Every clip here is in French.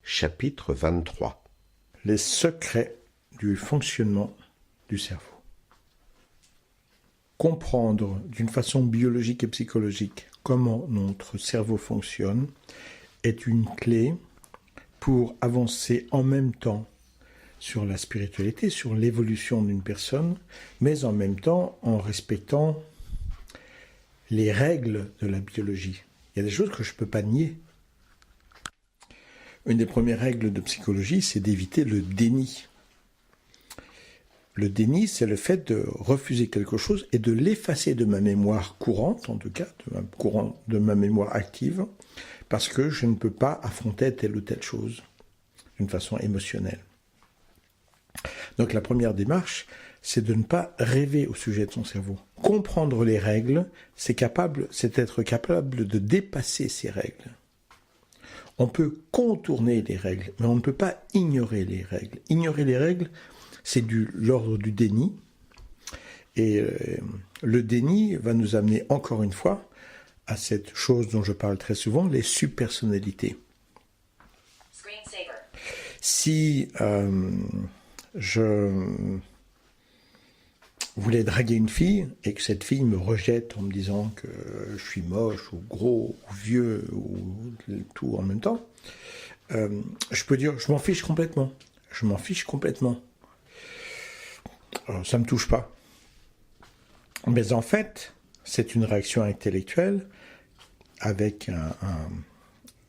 chapitre 23. Les secrets du fonctionnement du cerveau. Comprendre d'une façon biologique et psychologique comment notre cerveau fonctionne est une clé pour avancer en même temps sur la spiritualité, sur l'évolution d'une personne, mais en même temps en respectant les règles de la biologie. Il y a des choses que je ne peux pas nier. Une des premières règles de psychologie, c'est d'éviter le déni. Le déni, c'est le fait de refuser quelque chose et de l'effacer de ma mémoire courante, en tout cas, de ma mémoire active, parce que je ne peux pas affronter telle ou telle chose d'une façon émotionnelle. Donc la première démarche, c'est de ne pas rêver au sujet de son cerveau. Comprendre les règles, c'est être capable de dépasser ces règles. On peut contourner les règles, mais on ne peut pas ignorer les règles. Ignorer les règles, c'est l'ordre du déni. Et le déni va nous amener encore une fois à cette chose dont je parle très souvent, les subpersonnalités. Si je voulais draguer une fille et que cette fille me rejette en me disant que je suis moche ou gros ou vieux ou tout en même temps, je peux dire je m'en fiche complètement. Je m'en fiche complètement. Alors, ça ne me touche pas. Mais en fait, c'est une réaction intellectuelle avec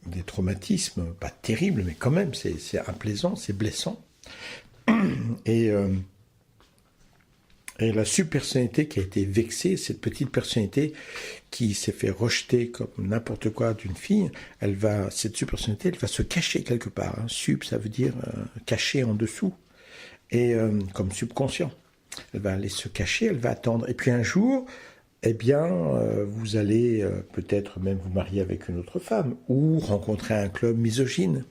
des traumatismes, pas terribles, mais quand même, c'est implaisant, c'est blessant. Et la subpersonnalité qui a été vexée, cette petite personnalité qui s'est fait rejeter comme n'importe quoi d'une fille, cette subpersonnalité, elle va se cacher quelque part. Sub, ça veut dire cacher en dessous, et comme subconscient. Elle va aller se cacher, elle va attendre. Et puis un jour, eh bien, vous allez peut-être même vous marier avec une autre femme, ou rencontrer un club misogyne.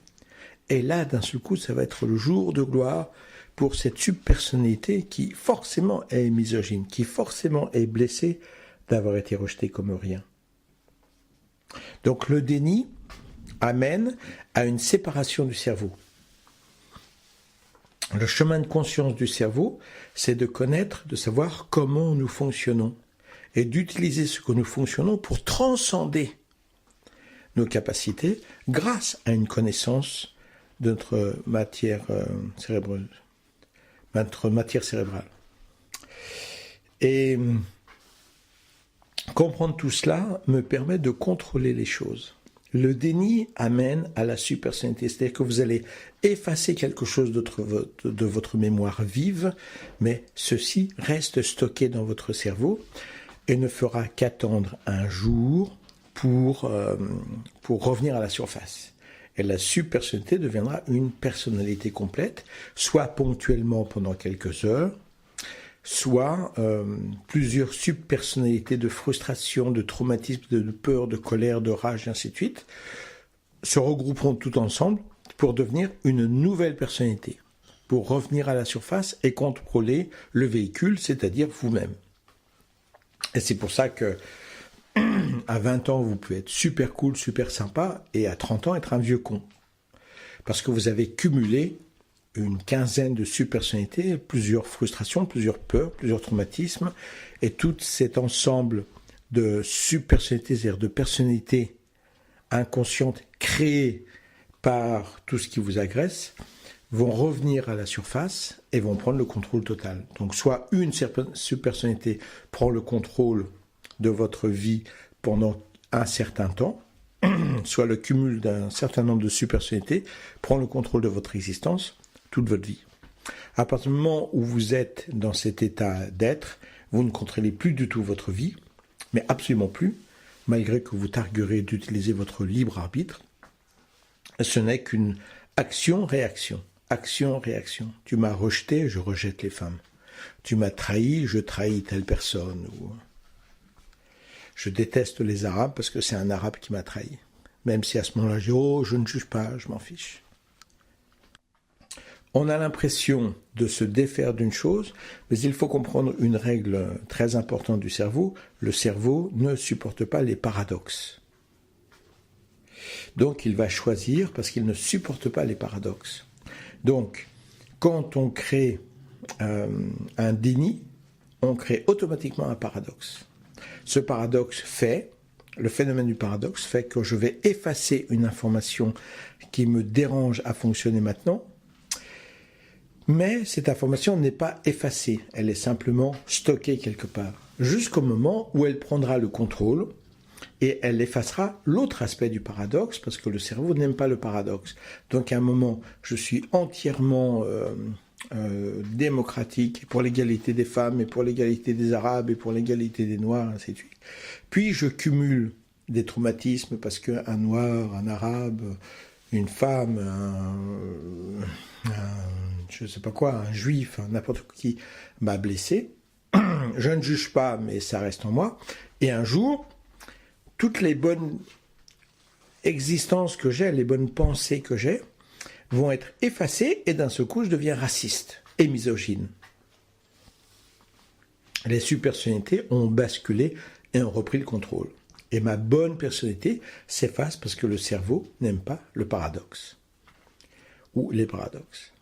Et là, d'un seul coup, ça va être le jour de gloire pour cette subpersonnalité qui forcément est misogyne, qui forcément est blessée d'avoir été rejetée comme rien. Donc le déni amène à une séparation du cerveau. Le chemin de conscience du cerveau, c'est de connaître, de savoir comment nous fonctionnons et d'utiliser ce que nous fonctionnons pour transcender nos capacités grâce à une connaissance de notre matière cérébreuse. Notre matière cérébrale. Et comprendre tout cela me permet de contrôler les choses. Le déni amène à la subpersonnalité, c'est-à-dire que vous allez effacer quelque chose de votre mémoire vive, mais ceci reste stocké dans votre cerveau et ne fera qu'attendre un jour pour revenir à la surface. Et la subpersonnalité deviendra une personnalité complète, soit ponctuellement pendant quelques heures, soit plusieurs subpersonnalités de frustration, de traumatisme, de peur, de colère, de rage, et ainsi de suite, se regrouperont tout ensemble pour devenir une nouvelle personnalité, pour revenir à la surface et contrôler le véhicule, c'est-à-dire vous-même. Et c'est pour ça que à 20 ans, vous pouvez être super cool, super sympa, et à 30 ans, être un vieux con. Parce que vous avez cumulé une quinzaine de subpersonnalités, plusieurs frustrations, plusieurs peurs, plusieurs traumatismes, et tout cet ensemble de subpersonnalités, c'est-à-dire de personnalités inconscientes créées par tout ce qui vous agresse, vont revenir à la surface et vont prendre le contrôle total. Donc soit une subpersonnalité prend le contrôle de votre vie pendant un certain temps, soit le cumul d'un certain nombre de subpersonnalités prend le contrôle de votre existence toute votre vie. À partir du moment où vous êtes dans cet état d'être, vous ne contrôlez plus du tout votre vie, mais absolument plus, malgré que vous targuerez d'utiliser votre libre arbitre. Ce n'est qu'une action-réaction. Action-réaction. Tu m'as rejeté, je rejette les femmes. Tu m'as trahi, je trahis telle personne. Ou je déteste les Arabes parce que c'est un Arabe qui m'a trahi. Même si à ce moment-là, je dis « Oh, je ne juge pas, je m'en fiche ». On a l'impression de se défaire d'une chose, mais il faut comprendre une règle très importante du cerveau. Le cerveau ne supporte pas les paradoxes. Donc il va choisir parce qu'il ne supporte pas les paradoxes. Donc, quand on crée un déni, on crée automatiquement un paradoxe. Ce paradoxe le phénomène du paradoxe fait que je vais effacer une information qui me dérange à fonctionner maintenant, mais cette information n'est pas effacée, elle est simplement stockée quelque part, jusqu'au moment où elle prendra le contrôle et elle effacera l'autre aspect du paradoxe, parce que le cerveau n'aime pas le paradoxe. Donc à un moment, je suis entièrement démocratique pour l'égalité des femmes, et pour l'égalité des Arabes, et pour l'égalité des Noirs, ainsi de suite. Puis je cumule des traumatismes parce qu'un Noir, un Arabe, une femme, je ne sais pas quoi, un Juif, n'importe qui m'a blessé. Je ne juge pas, mais ça reste en moi. Et un jour, toutes les bonnes existences que j'ai, les bonnes pensées que j'ai, vont être effacées et d'un seul coup, je deviens raciste et misogyne. Les subpersonnalités ont basculé et ont repris le contrôle. Et ma bonne personnalité s'efface parce que le cerveau n'aime pas le paradoxe ou les paradoxes.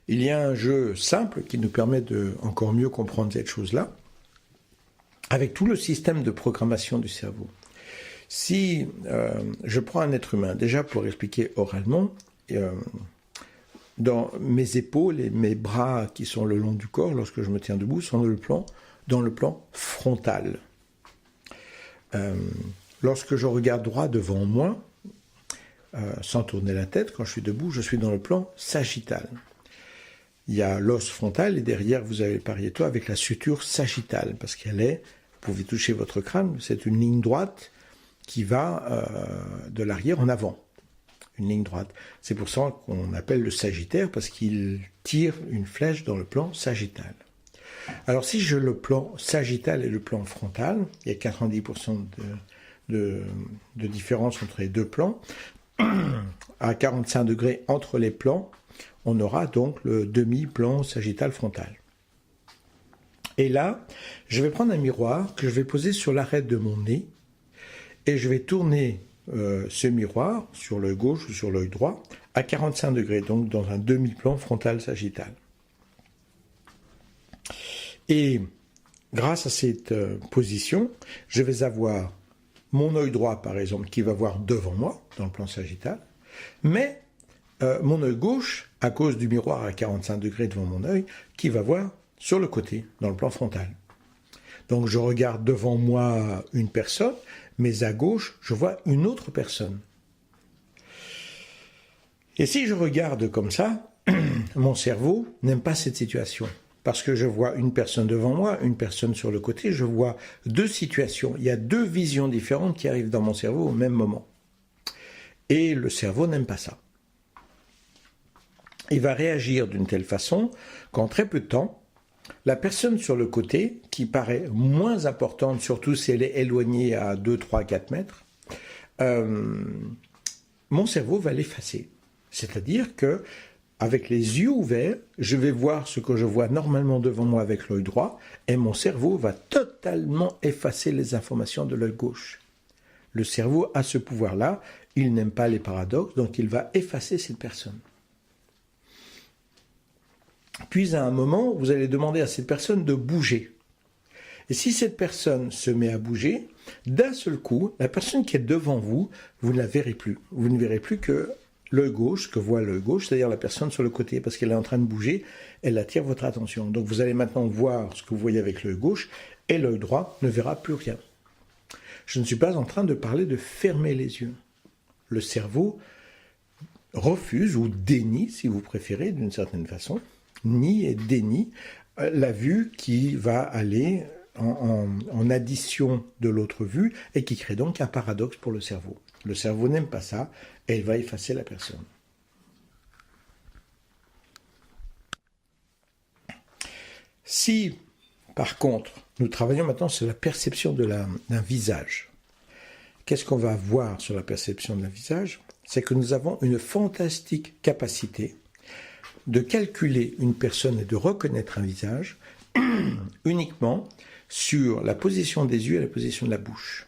Il y a un jeu simple qui nous permet de encore mieux comprendre cette chose-là, avec tout le système de programmation du cerveau. Si je prends un être humain, déjà pour expliquer oralement, dans mes épaules et mes bras qui sont le long du corps, lorsque je me tiens debout, sont dans le plan frontal. Lorsque je regarde droit devant moi, sans tourner la tête, quand je suis debout, je suis dans le plan sagittal. Il y a l'os frontal et derrière vous avez le pariétal avec la suture sagittale, parce qu'elle est, vous pouvez toucher votre crâne, c'est une ligne droite qui va de l'arrière en avant. Une ligne droite. C'est pour ça qu'on appelle le sagittaire, parce qu'il tire une flèche dans le plan sagittal. Alors si j'ai le plan sagittal et le plan frontal, il y a 90% de différence entre les deux plans, à 45 degrés entre les plans, on aura donc le demi-plan sagittal frontal. Et là, je vais prendre un miroir que je vais poser sur l'arête de mon nez et je vais tourner ce miroir sur l'œil gauche ou sur l'œil droit à 45 degrés, donc dans un demi-plan frontal sagittal. Et grâce à cette position, je vais avoir mon œil droit, par exemple, qui va voir devant moi, dans le plan sagittal, mais mon œil gauche, à cause du miroir à 45 degrés devant mon œil, qui va voir sur le côté, dans le plan frontal. Donc je regarde devant moi une personne, mais à gauche, je vois une autre personne. Et si je regarde comme ça, mon cerveau n'aime pas cette situation. Parce que je vois une personne devant moi, une personne sur le côté, je vois deux situations. Il y a deux visions différentes qui arrivent dans mon cerveau au même moment. Et le cerveau n'aime pas ça. Il va réagir d'une telle façon qu'en très peu de temps, la personne sur le côté, qui paraît moins importante, surtout si elle est éloignée à 2, 3, 4 mètres, mon cerveau va l'effacer. C'est-à-dire que avec les yeux ouverts, je vais voir ce que je vois normalement devant moi avec l'œil droit, et mon cerveau va totalement effacer les informations de l'œil gauche. Le cerveau a ce pouvoir-là, il n'aime pas les paradoxes, donc il va effacer cette personne. Puis à un moment, vous allez demander à cette personne de bouger. Et si cette personne se met à bouger, d'un seul coup, la personne qui est devant vous, vous ne la verrez plus. Vous ne verrez plus que l'œil gauche, que voit l'œil gauche, c'est-à-dire la personne sur le côté, parce qu'elle est en train de bouger, elle attire votre attention. Donc vous allez maintenant voir ce que vous voyez avec l'œil gauche, et l'œil droit ne verra plus rien. Je ne suis pas en train de parler de fermer les yeux. Le cerveau refuse, ou dénie, si vous préférez, d'une certaine façon, nie et dénie la vue qui va aller en addition de l'autre vue et qui crée donc un paradoxe pour le cerveau. Le cerveau n'aime pas ça et il va effacer la personne. Si, par contre, nous travaillons maintenant sur la perception d'un visage, qu'est-ce qu'on va voir sur la perception d'un visage? C'est que nous avons une fantastique capacité de calculer une personne et de reconnaître un visage uniquement sur la position des yeux et la position de la bouche.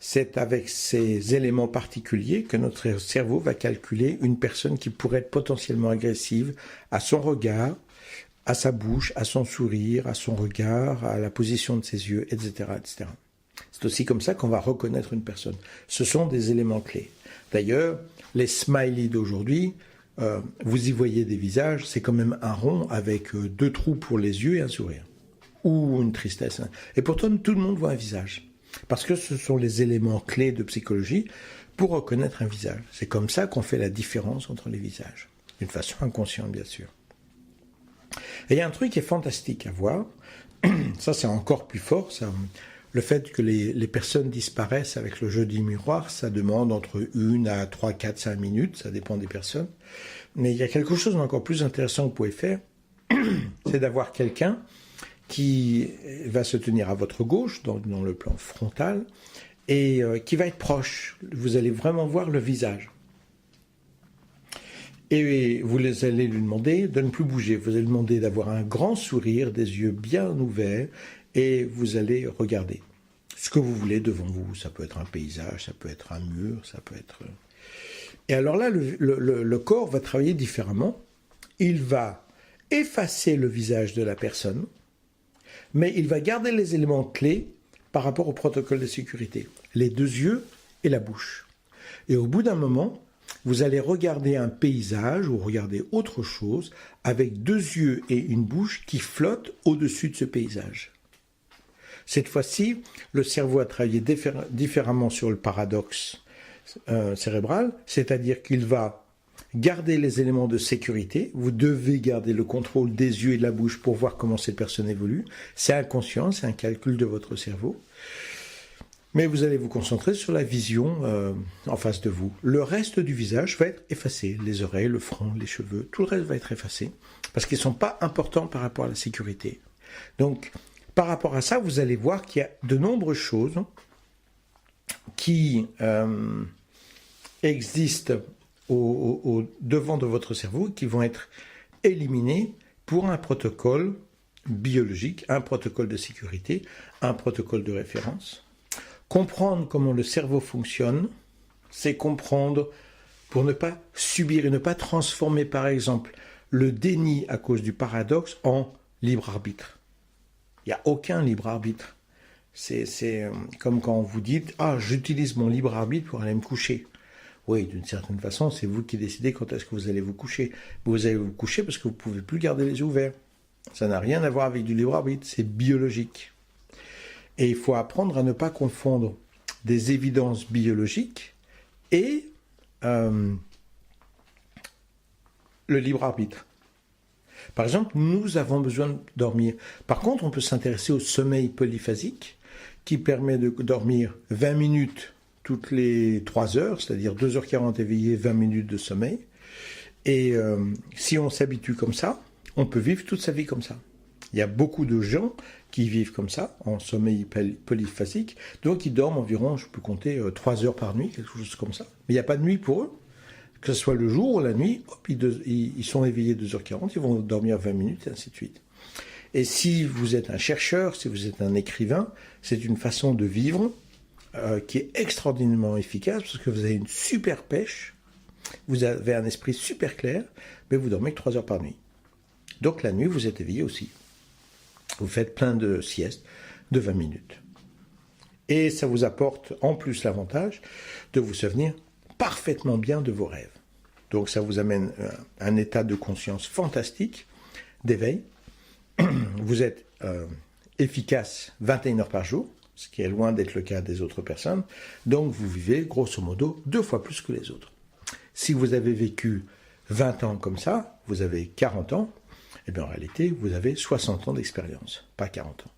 c'est avec ces éléments particuliers que notre cerveau va calculer une personne qui pourrait être potentiellement agressive à son regard, à sa bouche, à son sourire, à son regard, à la position de ses yeux, etc., etc. C'est aussi comme ça qu'on va reconnaître une personne. Ce sont des éléments clés. D'ailleurs, les smileys d'aujourd'hui, vous y voyez des visages, c'est quand même un rond avec 2 trous pour les yeux et un sourire. Ou une tristesse. Et pourtant, tout le monde voit un visage. Parce que ce sont les éléments clés de psychologie pour reconnaître un visage. C'est comme ça qu'on fait la différence entre les visages. D'une façon inconsciente, bien sûr. Et il y a un truc qui est fantastique à voir. Ça, c'est encore plus fort. Ça. Le fait que les personnes disparaissent avec le jeu du miroir, ça demande entre 1 à 3, 4, 5 minutes. Ça dépend des personnes. Mais il y a quelque chose d'encore plus intéressant que vous pouvez faire. C'est d'avoir quelqu'un qui va se tenir à votre gauche, dans le plan frontal, et qui va être proche. Vous allez vraiment voir le visage. Et vous allez lui demander de ne plus bouger. Vous allez lui demander d'avoir un grand sourire, des yeux bien ouverts, et vous allez regarder ce que vous voulez devant vous. Ça peut être un paysage, ça peut être un mur, ça peut être... Et alors là, le corps va travailler différemment. Il va effacer le visage de la personne, mais il va garder les éléments clés par rapport au protocole de sécurité. Les 2 yeux et la bouche. Et au bout d'un moment, vous allez regarder un paysage ou regarder autre chose avec 2 yeux et une bouche qui flottent au-dessus de ce paysage. Cette fois-ci, le cerveau a travaillé différemment sur le paradoxe cérébral, c'est-à-dire qu'il va garder les éléments de sécurité. Vous devez garder le contrôle des yeux et de la bouche pour voir comment cette personne évolue. C'est inconscient, c'est un calcul de votre cerveau. Mais vous allez vous concentrer sur la vision en face de vous. Le reste du visage va être effacé. Les oreilles, le front, les cheveux, tout le reste va être effacé. Parce qu'ils ne sont pas importants par rapport à la sécurité. Donc, par rapport à ça, vous allez voir qu'il y a de nombreuses choses qui existent au devant de votre cerveau qui vont être éliminées pour un protocole biologique, un protocole de sécurité, un protocole de référence. Comprendre comment le cerveau fonctionne, c'est comprendre pour ne pas subir et ne pas transformer, par exemple, le déni à cause du paradoxe en libre arbitre. Il n'y a aucun libre arbitre. C'est comme quand vous dites « Ah, j'utilise mon libre arbitre pour aller me coucher ». Oui, d'une certaine façon, c'est vous qui décidez quand est-ce que vous allez vous coucher. Vous allez vous coucher parce que vous ne pouvez plus garder les yeux ouverts. Ça n'a rien à voir avec du libre arbitre, c'est biologique. Et il faut apprendre à ne pas confondre des évidences biologiques et le libre arbitre. Par exemple, nous avons besoin de dormir. Par contre, on peut s'intéresser au sommeil polyphasique qui permet de dormir 20 minutes toutes les 3 heures, c'est-à-dire 2h40 éveillé, 20 minutes de sommeil. Et si on s'habitue comme ça, on peut vivre toute sa vie comme ça. Il y a beaucoup de gens qui vivent comme ça, en sommeil polyphasique, donc ils dorment environ, je peux compter, 3 heures par nuit, quelque chose comme ça. Mais il n'y a pas de nuit pour eux. Que ce soit le jour ou la nuit, hop, ils sont éveillés 2h40, ils vont dormir 20 minutes, et ainsi de suite. Et si vous êtes un chercheur, si vous êtes un écrivain, c'est une façon de vivre qui est extraordinairement efficace, parce que vous avez une super pêche, vous avez un esprit super clair, mais vous dormez que 3 heures par nuit. Donc la nuit, vous êtes éveillé aussi. Vous faites plein de siestes de 20 minutes. Et ça vous apporte en plus l'avantage de vous souvenir parfaitement bien de vos rêves. Donc ça vous amène un état de conscience fantastique, d'éveil. Vous êtes efficace 21 heures par jour, ce qui est loin d'être le cas des autres personnes. Donc vous vivez grosso modo 2 fois plus que les autres. Si vous avez vécu 20 ans comme ça, vous avez 40 ans, et bien en réalité vous avez 60 ans d'expérience, pas 40 ans.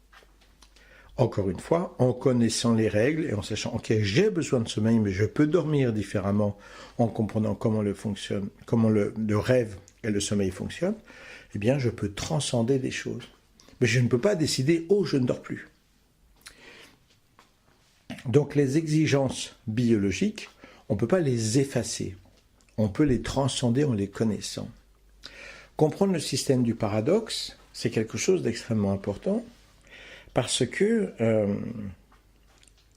Encore une fois, en connaissant les règles et en sachant, ok, j'ai besoin de sommeil, mais je peux dormir différemment en comprenant comment le rêve et le sommeil fonctionnent, eh bien, je peux transcender des choses. Mais je ne peux pas décider, oh, je ne dors plus. Donc, les exigences biologiques, on ne peut pas les effacer. On peut les transcender en les connaissant. Comprendre le système du paradoxe, c'est quelque chose d'extrêmement important. Parce que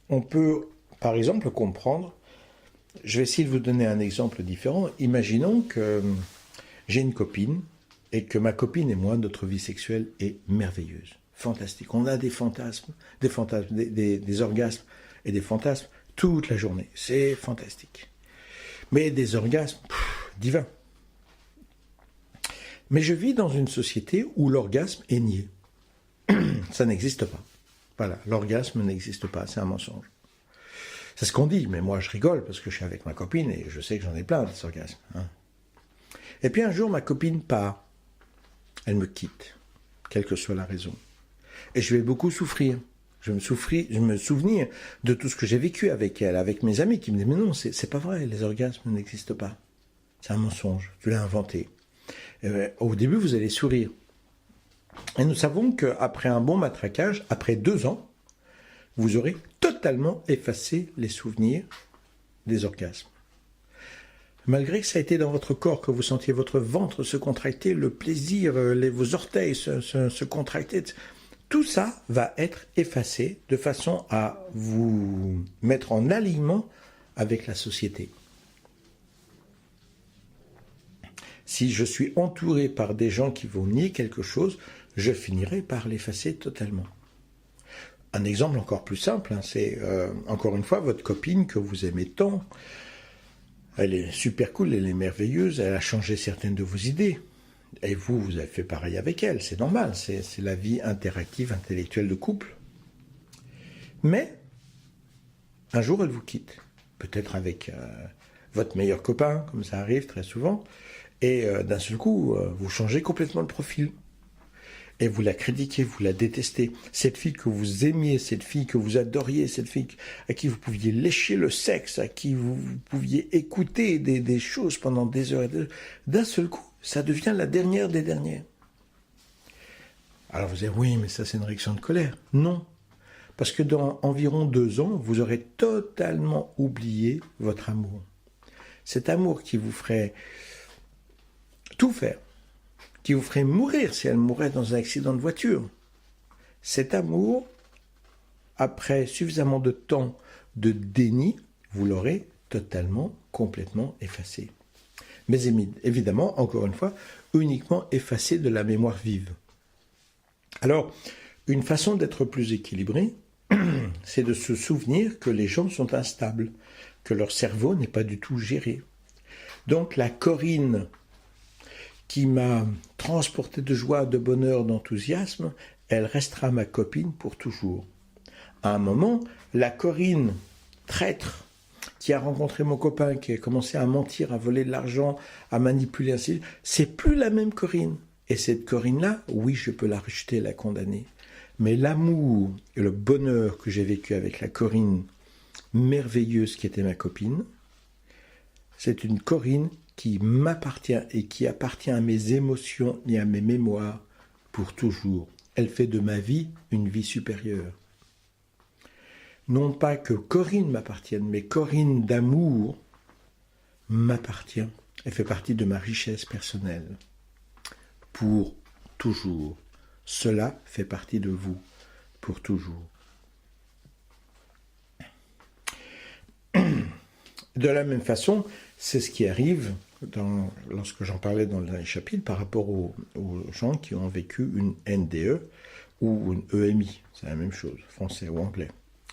on peut par exemple, comprendre, je vais essayer de vous donner un exemple différent. Imaginons que j'ai une copine et que ma copine et moi, notre vie sexuelle est merveilleuse, fantastique. On a des fantasmes, des orgasmes et des fantasmes toute la journée. C'est fantastique. Mais des orgasmes divins. Mais je vis dans une société où l'orgasme est nié. Ça n'existe pas. Voilà, l'orgasme n'existe pas, c'est un mensonge. C'est ce qu'on dit, mais moi je rigole parce que je suis avec ma copine et je sais que j'en ai plein des orgasmes. Hein. Et puis un jour, ma copine part. Elle me quitte, quelle que soit la raison. Et je vais beaucoup souffrir. Je vais me souvenir de tout ce que j'ai vécu avec elle, avec mes amis qui me disent « Mais non, c'est pas vrai, les orgasmes n'existent pas. C'est un mensonge, tu l'as inventé. » Au début, vous allez sourire. Et nous savons qu'après un bon matraquage, après 2 ans, vous aurez totalement effacé les souvenirs des orgasmes. Malgré que ça a été dans votre corps, que vous sentiez votre ventre se contracter, le plaisir, vos orteils se contracter, tout ça va être effacé de façon à vous mettre en alignement avec la société. Si je suis entouré par des gens qui vont nier quelque chose, je finirai par l'effacer totalement. Un exemple encore plus simple, hein, c'est encore une fois votre copine que vous aimez tant. Elle est super cool, elle est merveilleuse, elle a changé certaines de vos idées. Et vous avez fait pareil avec elle, c'est normal, c'est la vie interactive, intellectuelle de couple. Mais, un jour, elle vous quitte. Peut-être avec votre meilleur copain, comme ça arrive très souvent. Et d'un seul coup, vous changez complètement le profil. Et vous la critiquez, vous la détestez. Cette fille que vous aimiez, cette fille que vous adoriez, cette fille à qui vous pouviez lécher le sexe, à qui vous pouviez écouter des choses pendant des heures et des heures, d'un seul coup, ça devient la dernière des dernières. Alors vous allez dire, oui, mais ça c'est une réaction de colère. Non, parce que dans environ 2 ans, vous aurez totalement oublié votre amour. Cet amour qui vous ferait tout faire, qui vous ferait mourir si elle mourait dans un accident de voiture. Cet amour, après suffisamment de temps de déni, vous l'aurez totalement, complètement effacé. Mais évidemment, encore une fois, uniquement effacé de la mémoire vive. Alors, une façon d'être plus équilibré, c'est de se souvenir que les gens sont instables, que leur cerveau n'est pas du tout géré. Donc la Corinne qui m'a transporté de joie, de bonheur, d'enthousiasme, elle restera ma copine pour toujours. À un moment, la Corinne traître qui a rencontré mon copain, qui a commencé à mentir, à voler de l'argent, à manipuler ainsi, c'est plus la même Corinne. Et cette Corinne-là, oui, je peux la rejeter, la condamner. Mais l'amour et le bonheur que j'ai vécu avec la Corinne merveilleuse qui était ma copine, c'est une Corinne qui m'appartient et qui appartient à mes émotions et à mes mémoires pour toujours. Elle fait de ma vie une vie supérieure. Non pas que Corinne m'appartienne, mais Corinne d'amour m'appartient. Elle fait partie de ma richesse personnelle. Pour toujours. Cela fait partie de vous. Pour toujours. De la même façon, c'est ce qui arrive lorsque j'en parlais dans le dernier chapitre par rapport aux gens qui ont vécu une NDE ou une EMI. C'est la même chose, français ou anglais.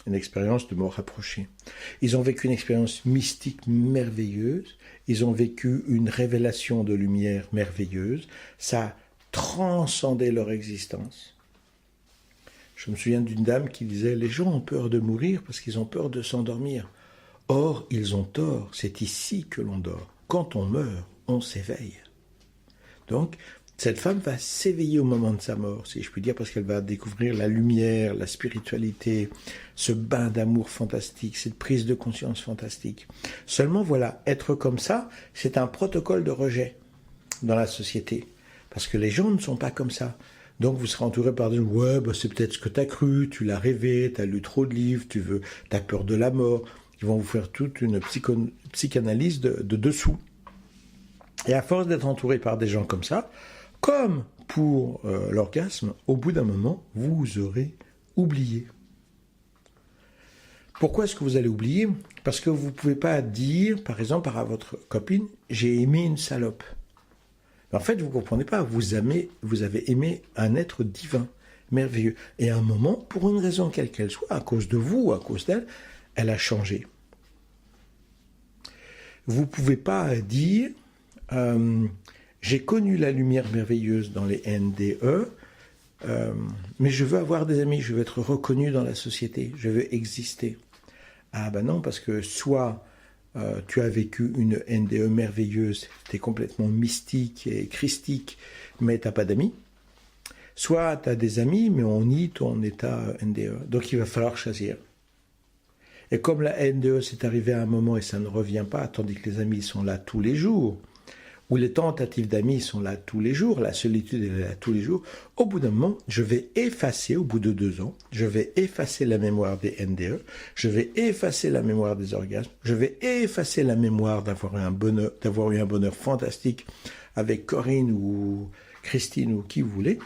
Une expérience de mort rapprochée. Ils ont vécu une expérience mystique merveilleuse. Ils ont vécu une révélation de lumière merveilleuse. Ça a transcendé leur existence. Je me souviens d'une dame qui disait « Les gens ont peur de mourir parce qu'ils ont peur de s'endormir. » Or, ils ont tort, c'est ici que l'on dort. Quand on meurt, on s'éveille. Donc, cette femme va s'éveiller au moment de sa mort, si je puis dire, parce qu'elle va découvrir la lumière, la spiritualité, ce bain d'amour fantastique, cette prise de conscience fantastique. Seulement, voilà, être comme ça, c'est un protocole de rejet dans la société. Parce que les gens ne sont pas comme ça. Donc vous serez entouré par des gens, ouais, bah, c'est peut-être ce que tu as cru, tu l'as rêvé, tu as lu trop de livres, tu as peur de la mort. Ils vont vous faire toute une psychanalyse de dessous. Et à force d'être entouré par des gens comme ça, comme pour l'orgasme, au bout d'un moment, vous aurez oublié. Pourquoi est-ce que vous allez oublier? Parce que vous ne pouvez pas dire, par exemple, à votre copine, j'ai aimé une salope. En fait, vous ne comprenez pas, vous avez aimé un être divin, merveilleux. Et à un moment, pour une raison quelle qu'elle soit, à cause de vous ou à cause d'elle, elle a changé. Vous ne pouvez pas dire, j'ai connu la lumière merveilleuse dans les NDE, mais je veux avoir des amis, je veux être reconnu dans la société, je veux exister. Ah ben non, parce que soit tu as vécu une NDE merveilleuse, tu es complètement mystique et christique, mais tu n'as pas d'amis. Soit tu as des amis, mais on nie ton état NDE. Donc il va falloir choisir. Et comme la NDE c'est arrivé à un moment et ça ne revient pas, tandis que les amis sont là tous les jours, ou les tentatives d'amis sont là tous les jours, la solitude est là tous les jours, au bout d'un moment, je vais effacer, au bout de 2 ans, je vais effacer la mémoire des NDE, je vais effacer la mémoire des orgasmes, je vais effacer la mémoire d'avoir eu un bonheur fantastique avec Corinne ou Christine ou qui vous voulez.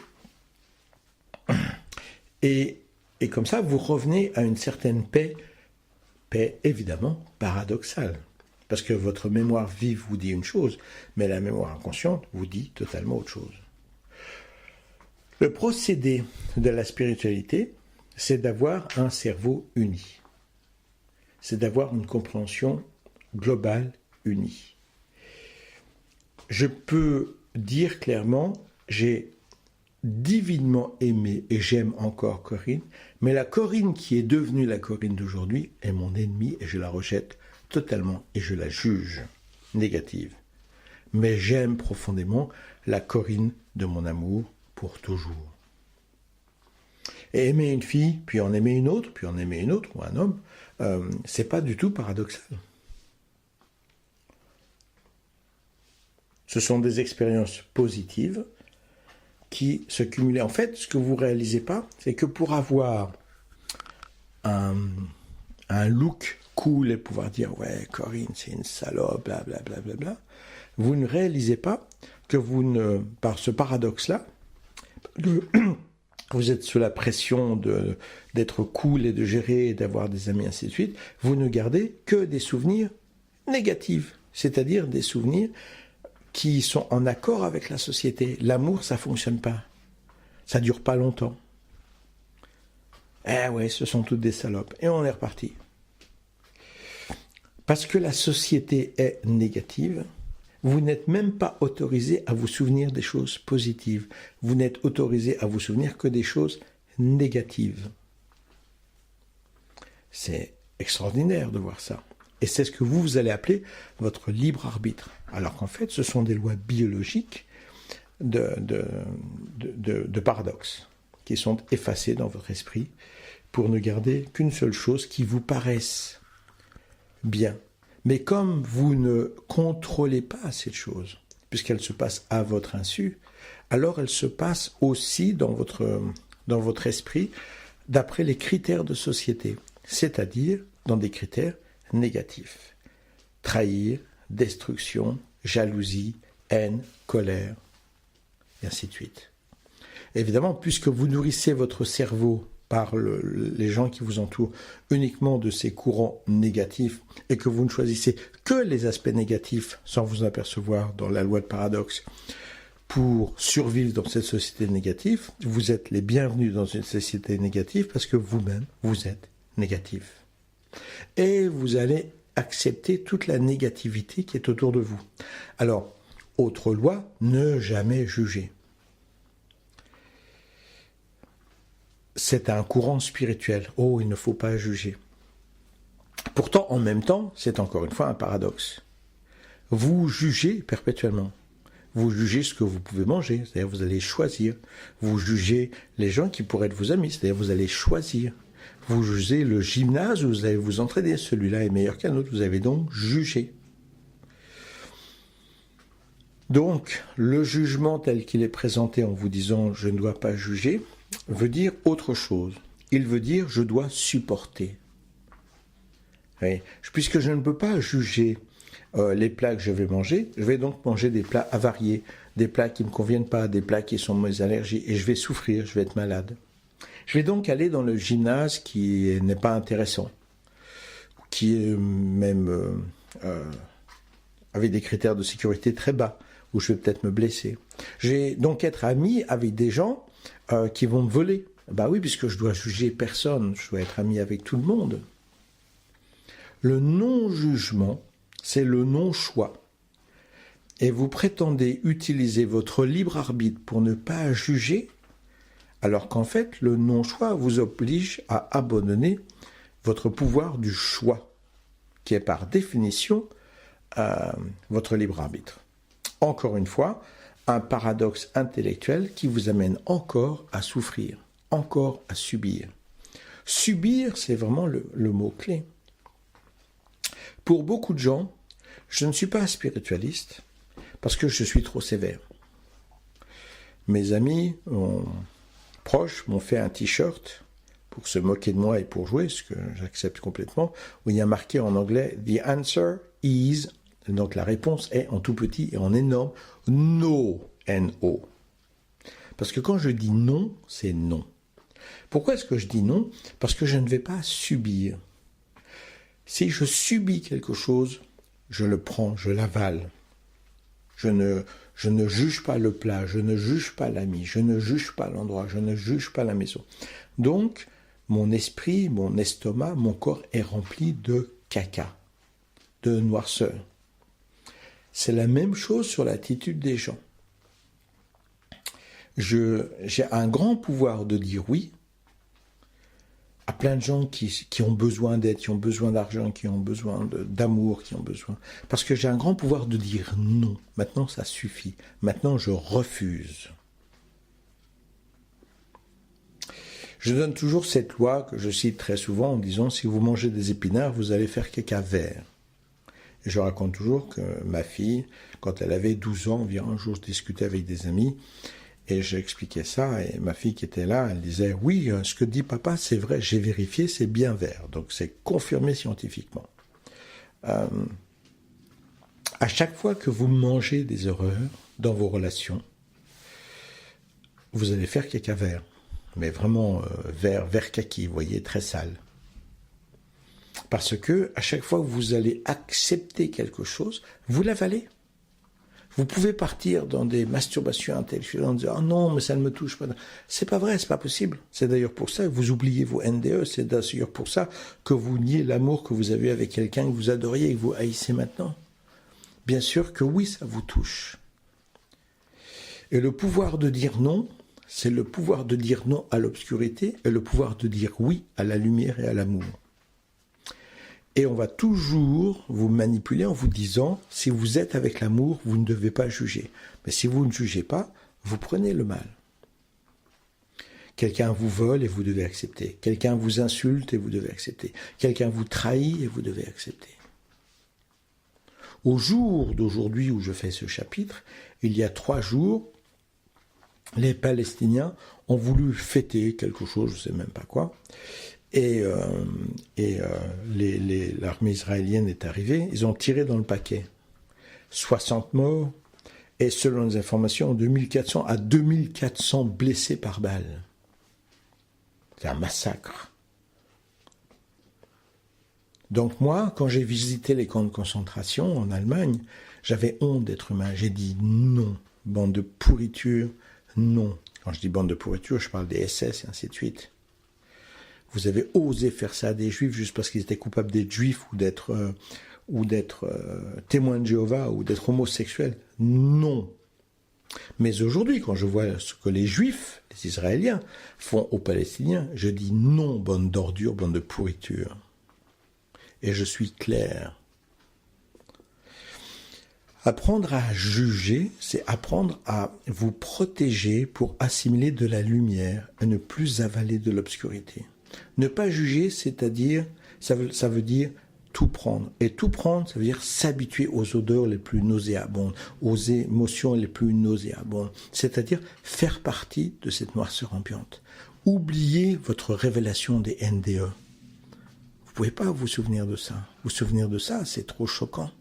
Et comme ça, vous revenez à une certaine paix évidemment paradoxale. Parce que votre mémoire vive vous dit une chose, mais la mémoire inconsciente vous dit totalement autre chose. Le procédé de la spiritualité, c'est d'avoir un cerveau uni. C'est d'avoir une compréhension globale unie. Je peux dire clairement, j'ai divinement aimé et j'aime encore Corinne, mais la Corinne qui est devenue la Corinne d'aujourd'hui est mon ennemie et je la rejette totalement et je la juge négative. Mais j'aime profondément la Corinne de mon amour pour toujours. Et aimer une fille, puis en aimer une autre, puis en aimer une autre, ou un homme, c'est pas du tout paradoxal. Ce sont des expériences positives qui se cumulent. En fait, ce que vous ne réalisez pas, c'est que pour avoir un look cool et pouvoir dire « ouais, Corinne, c'est une salope, blablabla », vous ne réalisez pas que par ce paradoxe-là, vous êtes sous la pression d'être cool et de gérer et d'avoir des amis, ainsi de suite, vous ne gardez que des souvenirs négatifs, c'est-à-dire des souvenirs qui sont en accord avec la société. L'amour, ça ne fonctionne pas. Ça ne dure pas longtemps. Eh ouais, ce sont toutes des salopes. Et on est reparti. Parce que la société est négative, vous n'êtes même pas autorisé à vous souvenir des choses positives. Vous n'êtes autorisé à vous souvenir que des choses négatives. C'est extraordinaire de voir ça. Et c'est ce que vous allez appeler votre libre arbitre. Alors qu'en fait, ce sont des lois biologiques de paradoxe qui sont effacées dans votre esprit pour ne garder qu'une seule chose qui vous paraisse bien. Mais comme vous ne contrôlez pas cette chose, puisqu'elle se passe à votre insu, alors elle se passe aussi dans votre esprit d'après les critères de société, c'est-à-dire dans des critères négatifs. Trahir, destruction, jalousie, haine, colère, et ainsi de suite. Évidemment, puisque vous nourrissez votre cerveau par les gens qui vous entourent uniquement de ces courants négatifs et que vous ne choisissez que les aspects négatifs sans vous apercevoir dans la loi de paradoxe pour survivre dans cette société négative, vous êtes les bienvenus dans une société négative parce que vous-même, vous êtes négatif. Et vous allez accepter toute la négativité qui est autour de vous. Alors, autre loi, ne jamais juger. C'est un courant spirituel. Oh, il ne faut pas juger. Pourtant, en même temps, c'est encore une fois un paradoxe. Vous jugez perpétuellement. Vous jugez ce que vous pouvez manger, c'est-à-dire vous allez choisir. Vous jugez les gens qui pourraient être vos amis, c'est-à-dire vous allez choisir. Vous jugez le gymnase où vous allez vous entraîner. Celui-là est meilleur qu'un autre, vous avez donc jugé. Donc, le jugement tel qu'il est présenté en vous disant « je ne dois pas juger », veut dire autre chose. Il veut dire « je dois supporter ». Oui. Puisque je ne peux pas juger les plats que je vais manger, je vais donc manger des plats avariés, des plats qui ne me conviennent pas, des plats qui sont mes allergies, et je vais souffrir, je vais être malade. Je vais donc aller dans le gymnase qui n'est pas intéressant. qui est même avec des critères de sécurité très bas, où je vais peut-être me blesser. J'ai donc être ami avec des gens qui vont me voler. Bah oui, puisque je dois juger personne, je dois être ami avec tout le monde. Le non-jugement, c'est le non-choix. Et vous prétendez utiliser votre libre arbitre pour ne pas juger, alors qu'en fait, le non-choix vous oblige à abandonner votre pouvoir du choix, qui est par définition votre libre arbitre. Encore une fois, un paradoxe intellectuel qui vous amène encore à souffrir, encore à subir. Subir, c'est vraiment le mot-clé. Pour beaucoup de gens, je ne suis pas un spiritualiste parce que je suis trop sévère. Mes amis proches m'ont fait un t-shirt pour se moquer de moi et pour jouer, ce que j'accepte complètement, où il y a marqué en anglais « The answer is », donc la réponse est en tout petit et en énorme « No ». N-O. Parce que quand je dis non, c'est non. Pourquoi est-ce que je dis non? Parce que je ne vais pas subir. Si je subis quelque chose, je le prends, je l'avale. Je ne juge pas le plat, je ne juge pas l'ami, je ne juge pas l'endroit, je ne juge pas la maison. Donc, mon esprit, mon estomac, mon corps est rempli de caca, de noirceur. C'est la même chose sur l'attitude des gens. J'ai un grand pouvoir de dire oui à plein de gens qui ont besoin d'aide, qui ont besoin d'argent, qui ont besoin d'amour, qui ont besoin... Parce que j'ai un grand pouvoir de dire non. Maintenant, ça suffit. Maintenant, je refuse. Je donne toujours cette loi que je cite très souvent en disant « Si vous mangez des épinards, vous allez faire caca vert ». Et je raconte toujours que ma fille, quand elle avait 12 ans environ, un jour je discutais avec des amis, et j'expliquais ça, et ma fille qui était là, elle disait « Oui, ce que dit papa, c'est vrai, j'ai vérifié, c'est bien vert. » Donc c'est confirmé scientifiquement. À chaque fois que vous mangez des horreurs dans vos relations, vous allez faire caca vert. Mais vraiment vert kaki, vous voyez, très sale. Parce que à chaque fois que vous allez accepter quelque chose, vous l'avalez. Vous pouvez partir dans des masturbations intellectuelles en disant « Oh non, mais ça ne me touche pas ». C'est pas vrai, c'est pas possible. C'est d'ailleurs pour ça que vous oubliez vos NDE, c'est d'ailleurs pour ça que vous niez l'amour que vous avez avec quelqu'un que vous adoriez et que vous haïssez maintenant. Bien sûr que oui, ça vous touche. Et le pouvoir de dire non, c'est le pouvoir de dire non à l'obscurité et le pouvoir de dire oui à la lumière et à l'amour. Et on va toujours vous manipuler en vous disant, si vous êtes avec l'amour, vous ne devez pas juger. Mais si vous ne jugez pas, vous prenez le mal. Quelqu'un vous vole et vous devez accepter. Quelqu'un vous insulte et vous devez accepter. Quelqu'un vous trahit et vous devez accepter. Au jour d'aujourd'hui où je fais ce chapitre, il y a 3 jours, les Palestiniens ont voulu fêter quelque chose, je ne sais même pas quoi, et l'armée israélienne est arrivée, ils ont tiré dans le paquet. 60 morts, et selon les informations, 2400 à 2400 blessés par balle. C'est un massacre. Donc moi, quand j'ai visité les camps de concentration en Allemagne, j'avais honte d'être humain. J'ai dit non, bande de pourriture, non. Quand je dis bande de pourriture, je parle des SS et ainsi de suite. Vous avez osé faire ça à des juifs juste parce qu'ils étaient coupables d'être juifs ou d'être témoins de Jéhovah ou d'être homosexuels. Non. Mais aujourd'hui, quand je vois ce que les juifs, les Israéliens, font aux Palestiniens, je dis non, bande d'ordures, bande de pourriture. Et je suis clair. Apprendre à juger, c'est apprendre à vous protéger pour assimiler de la lumière et ne plus avaler de l'obscurité. Ne pas juger, c'est-à-dire, ça veut dire tout prendre. Et tout prendre, ça veut dire s'habituer aux odeurs les plus nauséabondes, aux émotions les plus nauséabondes. C'est-à-dire faire partie de cette noirceur ambiante. Oubliez votre révélation des NDE. Vous pouvez pas vous souvenir de ça. Vous souvenir de ça, c'est trop choquant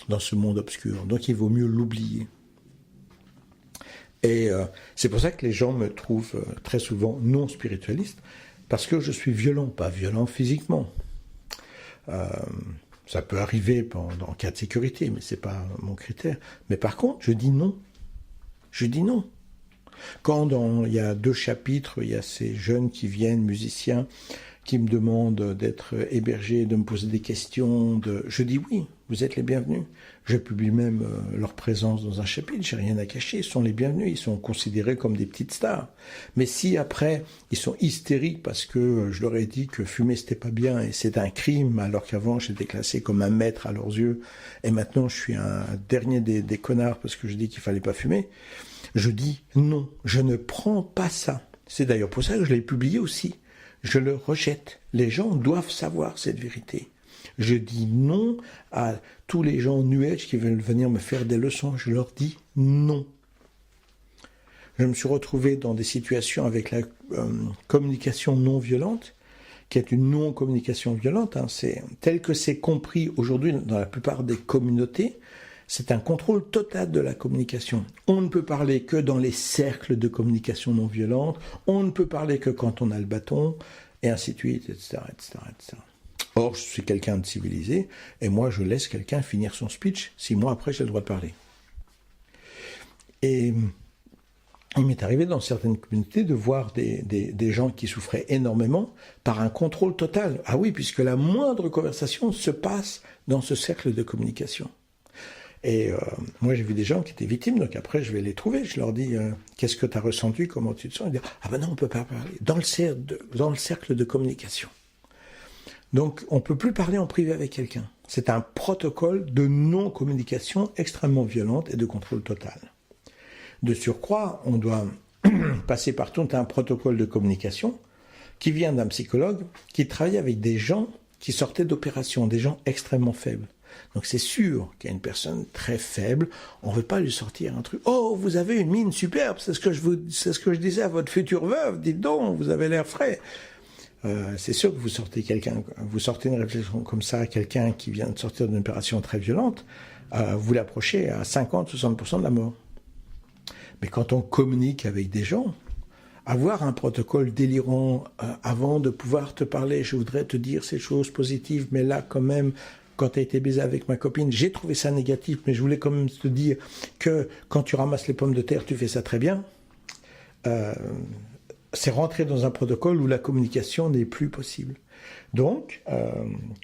dans ce monde obscur. Donc il vaut mieux l'oublier. Et c'est pour ça que les gens me trouvent très souvent non spiritualiste, parce que je suis violent, pas violent physiquement. Ça peut arriver en cas de sécurité, mais c'est pas mon critère. Mais par contre, je dis non. Je dis non. Quand il y a 2 chapitres, il y a ces jeunes qui viennent, musiciens, qui me demandent d'être hébergés, de me poser des questions, je dis oui, vous êtes les bienvenus. Je publie même leur présence dans un chapitre, j'ai rien à cacher, ils sont les bienvenus, ils sont considérés comme des petites stars. Mais si après, ils sont hystériques parce que je leur ai dit que fumer c'était pas bien et c'est un crime, alors qu'avant j'étais classé comme un maître à leurs yeux, et maintenant je suis un dernier des connards parce que je dis qu'il fallait pas fumer, je dis non, je ne prends pas ça. C'est d'ailleurs pour ça que je l'ai publié aussi. Je le rejette. Les gens doivent savoir cette vérité. Je dis non à tous les gens New Age qui veulent venir me faire des leçons. Je leur dis non. Je me suis retrouvé dans des situations avec la communication non violente, qui est une non-communication violente. C'est tel que c'est compris aujourd'hui dans la plupart des communautés. C'est un contrôle total de la communication. On ne peut parler que dans les cercles de communication non violente, on ne peut parler que quand on a le bâton, et ainsi de suite, etc., etc., etc. Or, je suis quelqu'un de civilisé, et moi, je laisse quelqu'un finir son speech. 6 mois après, j'ai le droit de parler. Et il m'est arrivé dans certaines communautés de voir des gens qui souffraient énormément par un contrôle total. Ah oui, puisque la moindre conversation se passe dans ce cercle de communication. Et moi, j'ai vu des gens qui étaient victimes, donc après, je vais les trouver. Je leur dis, qu'est-ce que tu as ressenti, comment tu te sens? Ils disent, ah ben non, on ne peut pas parler. Dans le cercle de communication. Donc, on ne peut plus parler en privé avec quelqu'un. C'est un protocole de non-communication extrêmement violente et de contrôle total. De surcroît, on doit passer par tout un protocole de communication qui vient d'un psychologue qui travaille avec des gens qui sortaient d'opérations, des gens extrêmement faibles. Donc c'est sûr qu'il y a une personne très faible, on ne veut pas lui sortir un truc. Oh, vous avez une mine superbe, c'est ce que je disais à votre future veuve, dites donc, vous avez l'air frais. C'est sûr que vous sortez une réflexion comme ça à quelqu'un qui vient de sortir d'une opération très violente, vous l'approchez à 50-60% de la mort. Mais quand on communique avec des gens, avoir un protocole délirant avant de pouvoir te parler, je voudrais te dire ces choses positives, mais là quand même, quand tu as été baisé avec ma copine, j'ai trouvé ça négatif, mais je voulais quand même te dire que quand tu ramasses les pommes de terre, tu fais ça très bien. C'est rentrer dans un protocole où la communication n'est plus possible. Donc,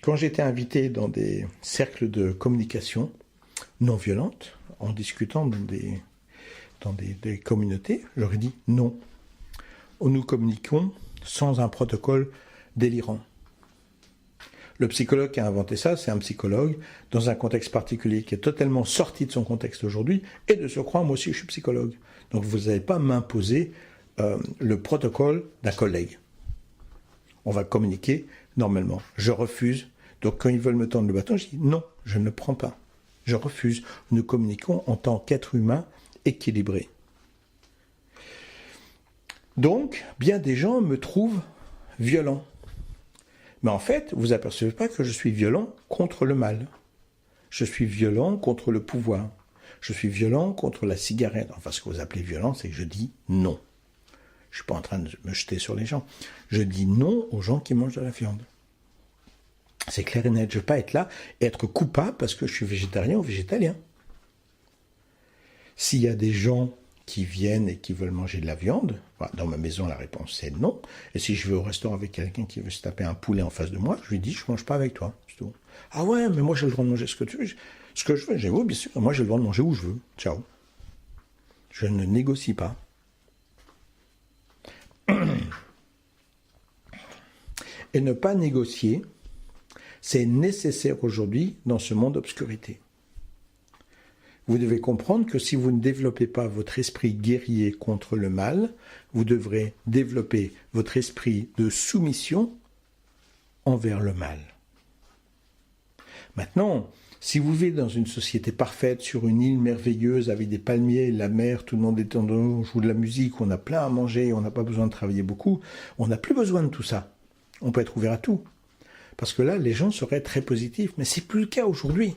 quand j'étais invité dans des cercles de communication non violente, en discutant dans des communautés, j'aurais dit non. Nous communiquons sans un protocole délirant. Le psychologue qui a inventé ça, c'est un psychologue dans un contexte particulier qui est totalement sorti de son contexte aujourd'hui, et de surcroît, moi aussi je suis psychologue. Donc vous n'allez pas m'imposer le protocole d'un collègue. On va communiquer normalement. Je refuse. Donc quand ils veulent me tendre le bâton, je dis non, je ne le prends pas. Je refuse. Nous communiquons en tant qu'être humain équilibré. Donc, bien des gens me trouvent violent. Mais en fait, vous apercevez pas que je suis violent contre le mal. Je suis violent contre le pouvoir. Je suis violent contre la cigarette. Enfin, ce que vous appelez violent, c'est que je dis non. Je suis pas en train de me jeter sur les gens. Je dis non aux gens qui mangent de la viande. C'est clair et net. Je ne veux pas être là et être coupable parce que je suis végétarien ou végétalien. S'il y a des gens qui viennent et qui veulent manger de la viande, dans ma maison, la réponse c'est non. Et si je vais au restaurant avec quelqu'un qui veut se taper un poulet en face de moi, je lui dis, je ne mange pas avec toi. C'est tout. Ah ouais, mais moi j'ai le droit de manger ce que tu veux. Ce que je veux, j'ai oui, bien sûr. Moi j'ai le droit de manger où je veux. Ciao. Je ne négocie pas. Et ne pas négocier, c'est nécessaire aujourd'hui dans ce monde d'obscurité. Vous devez comprendre que si vous ne développez pas votre esprit guerrier contre le mal, vous devrez développer votre esprit de soumission envers le mal. Maintenant, si vous vivez dans une société parfaite, sur une île merveilleuse, avec des palmiers, la mer, tout le monde est en dehors, on joue de la musique, on a plein à manger, on n'a pas besoin de travailler beaucoup, on n'a plus besoin de tout ça. On peut être ouvert à tout. Parce que là, les gens seraient très positifs, mais c'est plus le cas aujourd'hui.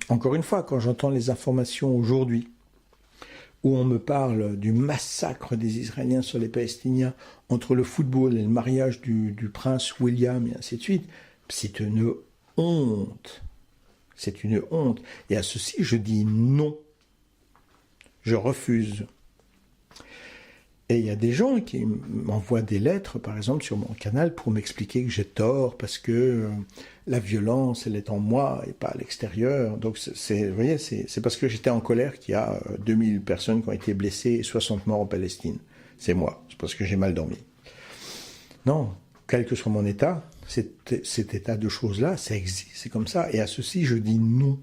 Encore une fois, quand j'entends les informations aujourd'hui, où on me parle du massacre des Israéliens sur les Palestiniens, entre le football et le mariage du prince William, et ainsi de suite, c'est une honte. C'est une honte. Et à ceci, je dis non. Je refuse. Et il y a des gens qui m'envoient des lettres, par exemple, sur mon canal pour m'expliquer que j'ai tort parce que la violence, elle est en moi et pas à l'extérieur. Donc, vous voyez, c'est parce que j'étais en colère qu'il y a 2000 personnes qui ont été blessées et 60 morts en Palestine. C'est moi. C'est parce que j'ai mal dormi. Non, quel que soit mon état, cet état de choses-là, ça existe, c'est comme ça. Et à ceci, je dis non.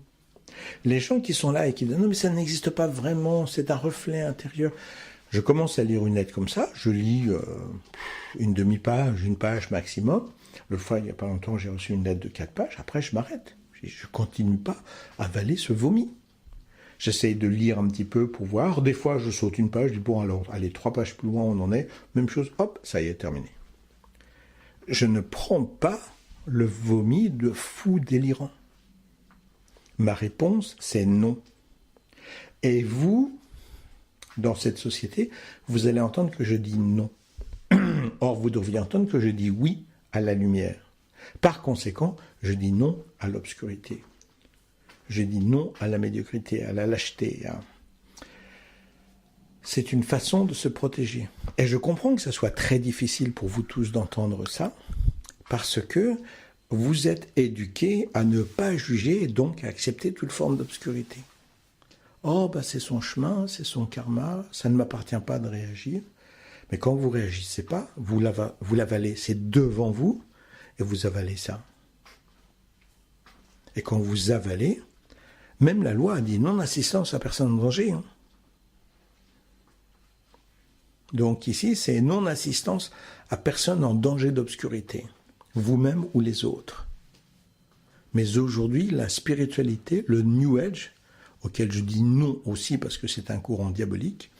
Les gens qui sont là et qui disent non, mais ça n'existe pas vraiment, c'est un reflet intérieur. Je commence à lire une lettre comme ça, je lis une demi-page, une page maximum. L'autre fois, il n'y a pas longtemps, j'ai reçu une lettre de 4 pages, après je m'arrête. Je ne continue pas à avaler ce vomi. J'essaye de lire un petit peu pour voir. Des fois, je saute une page, je dis bon alors, allez, 3 pages plus loin, on en est. Même chose, hop, ça y est, terminé. Je ne prends pas le vomi de fou délirant. Ma réponse, c'est non. Et vous, dans cette société, vous allez entendre que je dis non. Or, vous devriez entendre que je dis oui à la lumière. Par conséquent, je dis non à l'obscurité. Je dis non à la médiocrité, à la lâcheté. C'est une façon de se protéger. Et je comprends que ce soit très difficile pour vous tous d'entendre ça, parce que vous êtes éduqués à ne pas juger et donc à accepter toute forme d'obscurité. Oh, c'est son chemin, c'est son karma, ça ne m'appartient pas de réagir. Mais quand vous ne réagissez pas, vous l'avalez, c'est devant vous, et vous avalez ça. Et quand vous avalez, même la loi a dit non-assistance à personne en danger. Donc ici, c'est non-assistance à personne en danger d'obscurité, vous-même ou les autres. Mais aujourd'hui, la spiritualité, le New Age, auquel je dis non aussi parce que c'est un courant diabolique,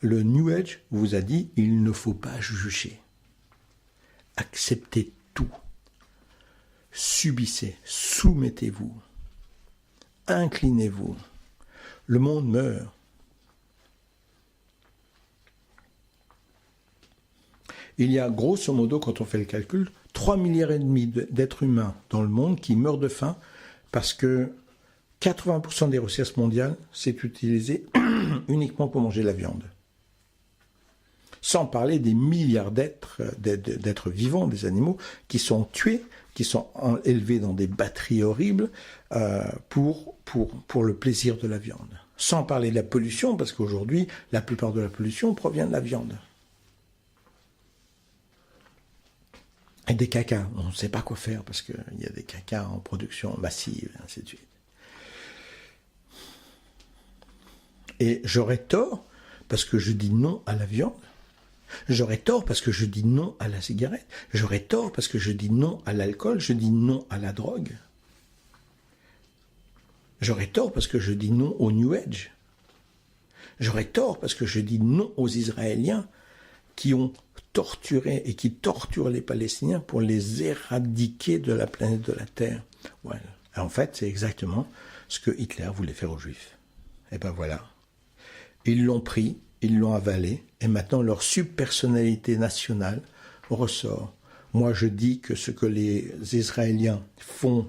le New Age vous a dit il ne faut pas juger. Acceptez tout. Subissez, soumettez-vous. Inclinez-vous. Le monde meurt. Il y a grosso modo, quand on fait le calcul, 3,5 milliards d'êtres humains dans le monde qui meurent de faim parce que 80% des ressources mondiales, c'est utilisé uniquement pour manger la viande. Sans parler des milliards d'êtres vivants, des animaux, qui sont tués, qui sont élevés dans des batteries horribles pour le plaisir de la viande. Sans parler de la pollution, parce qu'aujourd'hui, la plupart de la pollution provient de la viande. Et des cacas, on ne sait pas quoi faire, parce qu'il y a des cacas en production massive, et ainsi de suite. Et j'aurais tort parce que je dis non à la viande. J'aurais tort parce que je dis non à la cigarette. J'aurais tort parce que je dis non à l'alcool. Je dis non à la drogue. J'aurais tort parce que je dis non au New Age. J'aurais tort parce que je dis non aux Israéliens qui ont torturé et qui torturent les Palestiniens pour les éradiquer de la planète de la Terre. Ouais. En fait, c'est exactement ce que Hitler voulait faire aux Juifs. Et ben voilà. Ils l'ont pris, ils l'ont avalé, et maintenant leur subpersonnalité nationale ressort. Moi, je dis que ce que les Israéliens font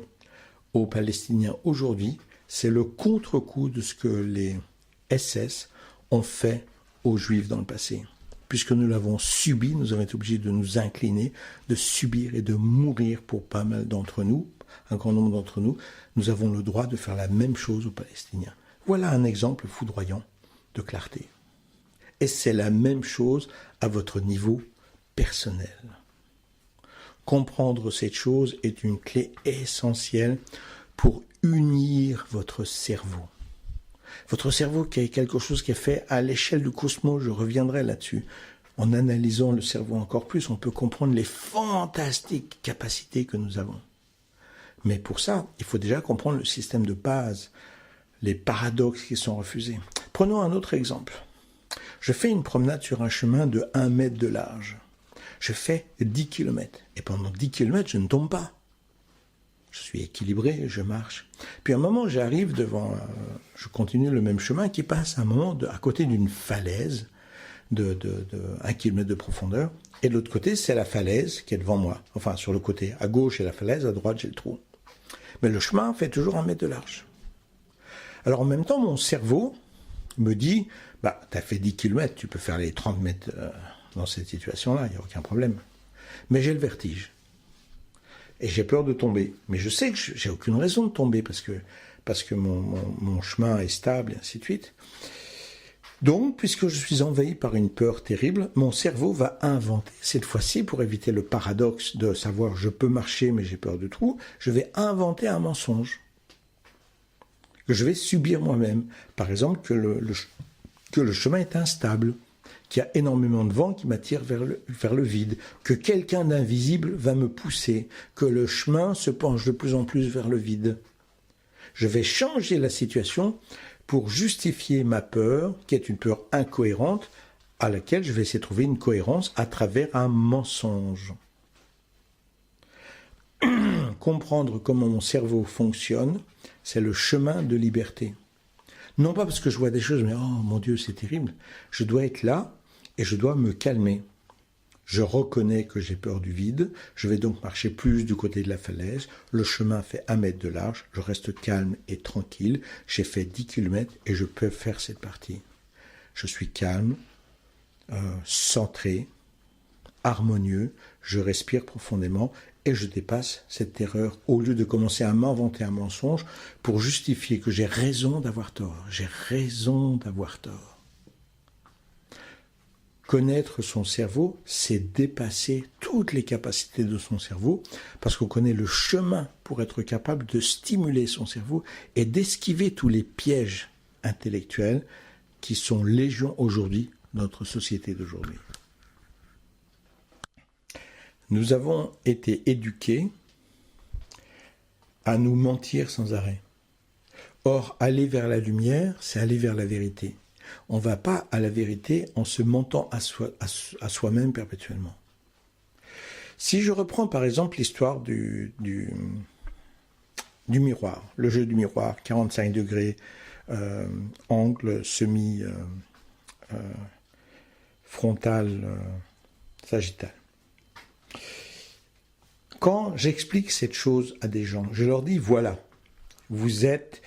aux Palestiniens aujourd'hui, c'est le contre-coup de ce que les SS ont fait aux Juifs dans le passé. Puisque nous l'avons subi, nous avons été obligés de nous incliner, de subir et de mourir pour pas mal d'entre nous, un grand nombre d'entre nous, nous avons le droit de faire la même chose aux Palestiniens. Voilà un exemple foudroyant de clarté. Et c'est la même chose à votre niveau personnel. Comprendre cette chose est une clé essentielle pour unir votre cerveau. Votre cerveau qui est quelque chose qui est fait à l'échelle du cosmos, je reviendrai là-dessus. En analysant le cerveau encore plus, on peut comprendre les fantastiques capacités que nous avons. Mais pour ça, il faut déjà comprendre le système de base, les paradoxes qui sont refusés. Prenons un autre exemple. Je fais une promenade sur un chemin de 1 mètre de large. Je fais 10 km. Et pendant 10 km, je ne tombe pas. je suis équilibré, je marche. Puis à un moment, j'arrive devant, je continue le même chemin qui passe à un moment à côté d'une falaise de 1 kilomètre de profondeur. Et de l'autre côté, c'est la falaise qui est devant moi. Enfin, sur le côté. À gauche, j'ai la falaise, à droite, j'ai le trou. Mais le chemin fait toujours 1 mètre de large. Alors en même temps, mon cerveau me dit, bah, tu as fait 10 km, tu peux faire les 30 mètres dans cette situation-là, il n'y a aucun problème. Mais j'ai le vertige. Et j'ai peur de tomber. Mais je sais que j'ai aucune raison de tomber parce que mon chemin est stable et ainsi de suite. Donc, puisque je suis envahi par une peur terrible, mon cerveau va inventer, cette fois-ci, pour éviter le paradoxe de savoir je peux marcher mais j'ai peur de tout, je vais inventer un mensonge que je vais subir moi-même. Par exemple, que le chemin est instable, qu'il y a énormément de vent qui m'attire vers le vide, que quelqu'un d'invisible va me pousser, que le chemin se penche de plus en plus vers le vide. Je vais changer la situation pour justifier ma peur, qui est une peur incohérente, à laquelle je vais essayer de trouver une cohérence à travers un mensonge. Comprendre comment mon cerveau fonctionne, c'est le chemin de liberté. Non pas parce que je vois des choses, mais oh mon Dieu, c'est terrible. Je dois être là et je dois me calmer. Je reconnais que j'ai peur du vide, je vais donc marcher plus du côté de la falaise, le chemin fait 1 mètre de large, je reste calme et tranquille, j'ai fait 10 km et je peux faire cette partie. Je suis calme, centré, harmonieux, je respire profondément et je dépasse cette terreur au lieu de commencer à m'inventer un mensonge pour justifier que j'ai raison d'avoir tort. J'ai raison d'avoir tort. Connaître son cerveau, c'est dépasser toutes les capacités de son cerveau parce qu'on connaît le chemin pour être capable de stimuler son cerveau et d'esquiver tous les pièges intellectuels qui sont légion aujourd'hui dans notre société d'aujourd'hui. Nous avons été éduqués à nous mentir sans arrêt. Or, aller vers la lumière, c'est aller vers la vérité. On ne va pas à la vérité en se mentant à soi-même perpétuellement. Si je reprends par exemple l'histoire du miroir, le jeu du miroir, 45 degrés, angle semi-frontal, sagittal. Quand j'explique cette chose à des gens, je leur dis, voilà, vous êtes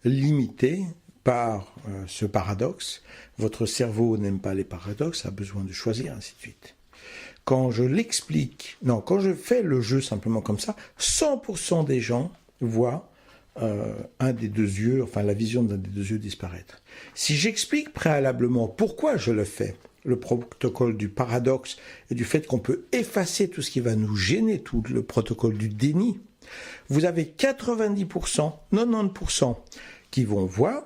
limités par ce paradoxe, votre cerveau n'aime pas les paradoxes, a besoin de choisir, ainsi de suite. Quand je fais le jeu simplement comme ça, 100% des gens voient un des deux yeux, enfin la vision d'un des deux yeux disparaître. Si j'explique préalablement pourquoi je le fais, le protocole du paradoxe et du fait qu'on peut effacer tout ce qui va nous gêner, tout le protocole du déni, vous avez 90%, 90% qui vont voir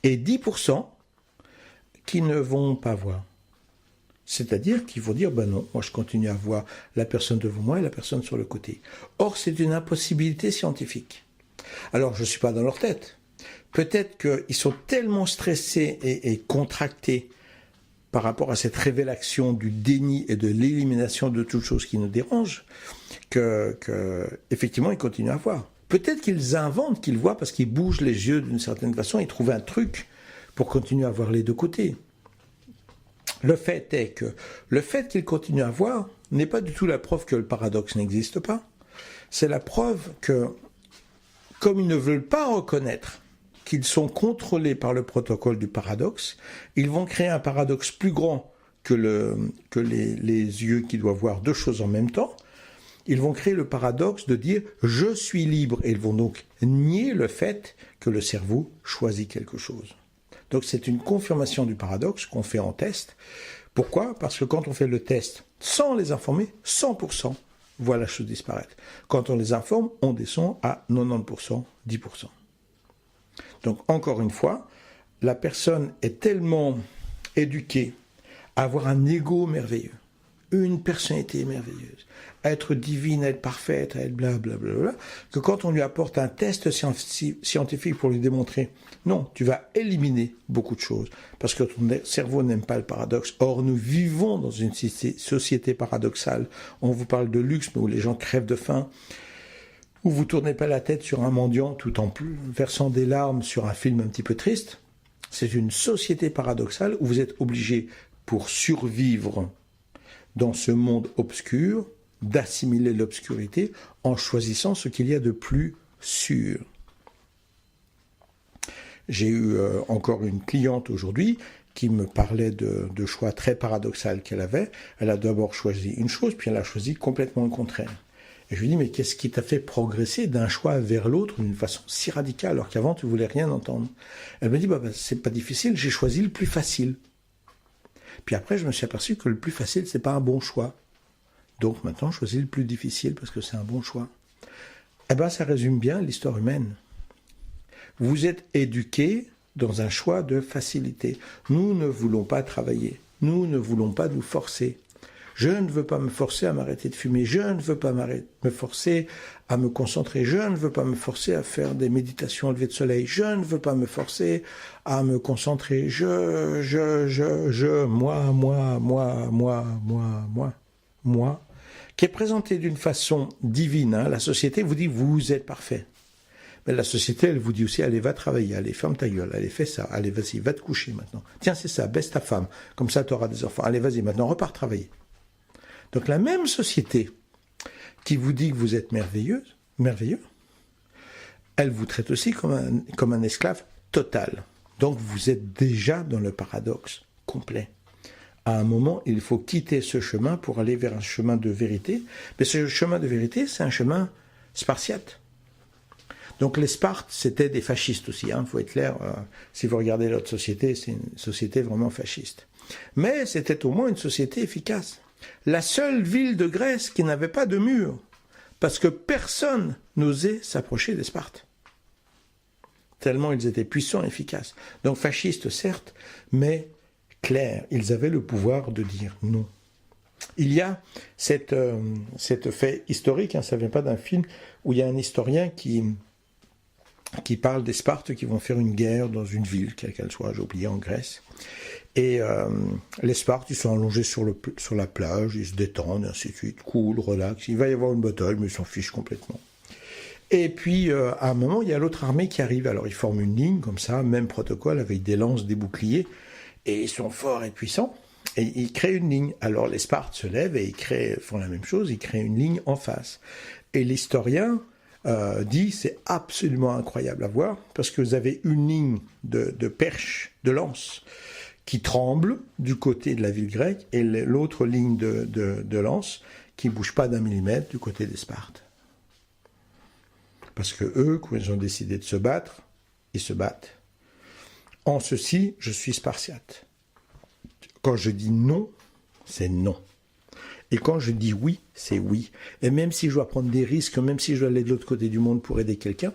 et 10% qui ne vont pas voir. C'est-à-dire qu'ils vont dire, ben non, moi je continue à voir la personne devant moi et la personne sur le côté. Or, c'est une impossibilité scientifique. Alors, je ne suis pas dans leur tête. Peut-être qu'ils sont tellement stressés et contractés par rapport à cette révélation du déni et de l'élimination de toute chose qui nous dérange, que effectivement, ils continuent à voir. Peut-être qu'ils inventent qu'ils voient parce qu'ils bougent les yeux d'une certaine façon, ils trouvent un truc pour continuer à voir les deux côtés. Le fait est que le fait qu'ils continuent à voir n'est pas du tout la preuve que le paradoxe n'existe pas. C'est la preuve que, comme ils ne veulent pas reconnaître qu'ils sont contrôlés par le protocole du paradoxe, ils vont créer un paradoxe plus grand que les yeux qui doivent voir deux choses en même temps. Ils vont créer le paradoxe de dire « je suis libre » et ils vont donc nier le fait que le cerveau choisit quelque chose. Donc c'est une confirmation du paradoxe qu'on fait en test. Pourquoi ? Parce que quand on fait le test sans les informer, 100% voient la chose disparaître. Quand on les informe, on descend à 90%, 10%. Donc encore une fois, la personne est tellement éduquée à avoir un ego merveilleux, une personnalité merveilleuse, à être divine, à être parfaite, à être blablabla, que quand on lui apporte un test scientifique pour lui démontrer, non, tu vas éliminer beaucoup de choses, parce que ton cerveau n'aime pas le paradoxe. Or, nous vivons dans une société paradoxale. On vous parle de luxe, mais où les gens crèvent de faim. Ou vous tournez pas la tête sur un mendiant tout en versant des larmes sur un film un petit peu triste. C'est une société paradoxale où vous êtes obligé, pour survivre dans ce monde obscur, d'assimiler l'obscurité en choisissant ce qu'il y a de plus sûr. J'ai eu encore une cliente aujourd'hui qui me parlait de choix très paradoxal qu'elle avait. Elle a d'abord choisi une chose, puis elle a choisi complètement le contraire. Et je lui dis, mais qu'est-ce qui t'a fait progresser d'un choix vers l'autre d'une façon si radicale, alors qu'avant tu voulais rien entendre? Elle me dit, c'est pas difficile, j'ai choisi le plus facile. Puis après, je me suis aperçu que le plus facile, c'est pas un bon choix. Donc maintenant, je choisis le plus difficile parce que c'est un bon choix. Eh bien, ça résume bien l'histoire humaine. Vous êtes éduqués dans un choix de facilité. Nous ne voulons pas travailler. Nous ne voulons pas nous forcer. Je ne veux pas me forcer à m'arrêter de fumer. Je ne veux pas me forcer à me concentrer. Je ne veux pas me forcer à faire des méditations au lever de soleil. Je ne veux pas me forcer à me concentrer. Moi, qui est présenté d'une façon divine. Hein. La société vous dit, vous êtes parfait. Mais la société, elle vous dit aussi, allez, va travailler, allez, ferme ta gueule, allez, fais ça, allez, vas-y, va te coucher maintenant. Tiens, c'est ça, baisse ta femme, comme ça tu auras des enfants. Allez, vas-y, maintenant, repars travailler. Donc la même société qui vous dit que vous êtes merveilleux, elle vous traite aussi comme un esclave total. Donc vous êtes déjà dans le paradoxe complet. À un moment, il faut quitter ce chemin pour aller vers un chemin de vérité. Mais ce chemin de vérité, c'est un chemin spartiate. Donc les Spartes, c'était des fascistes aussi, hein, faut être clair. Si vous regardez l'autre société, c'est une société vraiment fasciste. Mais c'était au moins une société efficace. La seule ville de Grèce qui n'avait pas de mur, parce que personne n'osait s'approcher des Spartes. Tellement ils étaient puissants et efficaces. Donc fascistes, certes, mais clairs. Ils avaient le pouvoir de dire non. Il y a cette fait historique, hein, ça ne vient pas d'un film, où il y a un historien qui parle des Spartes qui vont faire une guerre dans une ville, quelle qu'elle soit, j'ai oublié, en Grèce. Et les Spartes, ils sont allongés sur la plage, ils se détendent, et ainsi de suite, cool, relax. Il va y avoir une bataille, mais ils s'en fichent complètement. Et puis, à un moment, il y a l'autre armée qui arrive. Alors, ils forment une ligne, comme ça, même protocole, avec des lances, des boucliers. Et ils sont forts et puissants. Et ils créent une ligne. Alors, les Spartes se lèvent et font la même chose, ils créent une ligne en face. Et l'historien dit, c'est absolument incroyable à voir, parce que vous avez une ligne de perches, de lances, qui tremble du côté de la ville grecque, et l'autre ligne de lance qui ne bouge pas d'un millimètre du côté des Spartes. Parce que eux, quand ils ont décidé de se battre, ils se battent. En ceci, je suis spartiate. Quand je dis non, c'est non. Et quand je dis oui, c'est oui. Et même si je dois prendre des risques, même si je dois aller de l'autre côté du monde pour aider quelqu'un,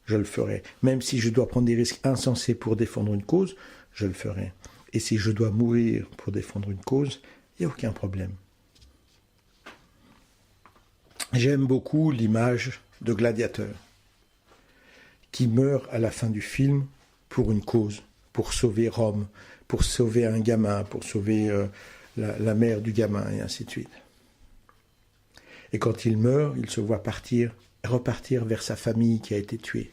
je le ferai. Même si je dois prendre des risques insensés pour défendre une cause, je le ferai. Et si je dois mourir pour défendre une cause, il n'y a aucun problème. J'aime beaucoup l'image de Gladiateur, qui meurt à la fin du film pour une cause, pour sauver Rome, pour sauver un gamin, pour sauver la mère du gamin, et ainsi de suite. Et quand il meurt, il se voit repartir vers sa famille qui a été tuée.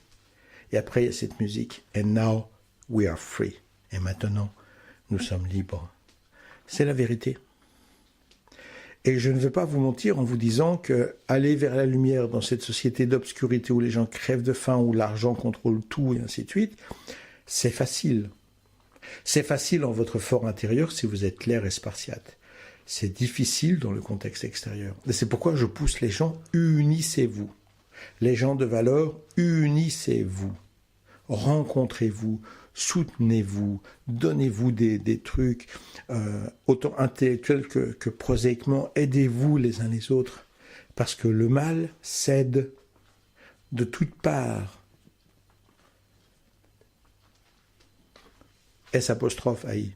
Et après, il y a cette musique. And now we are free. Et maintenant, nous sommes libres. C'est la vérité. Et je ne veux pas vous mentir en vous disant que aller vers la lumière dans cette société d'obscurité où les gens crèvent de faim, où l'argent contrôle tout, et ainsi de suite, c'est facile. C'est facile en votre fort intérieur si vous êtes clair et spartiate. C'est difficile dans le contexte extérieur. Et c'est pourquoi je pousse les gens, unissez-vous. Les gens de valeur, unissez-vous. Rencontrez-vous, soutenez-vous, donnez-vous des trucs, autant intellectuels que prosaïquement, aidez-vous les uns les autres. Parce que le mal cède de toutes parts. S''AI.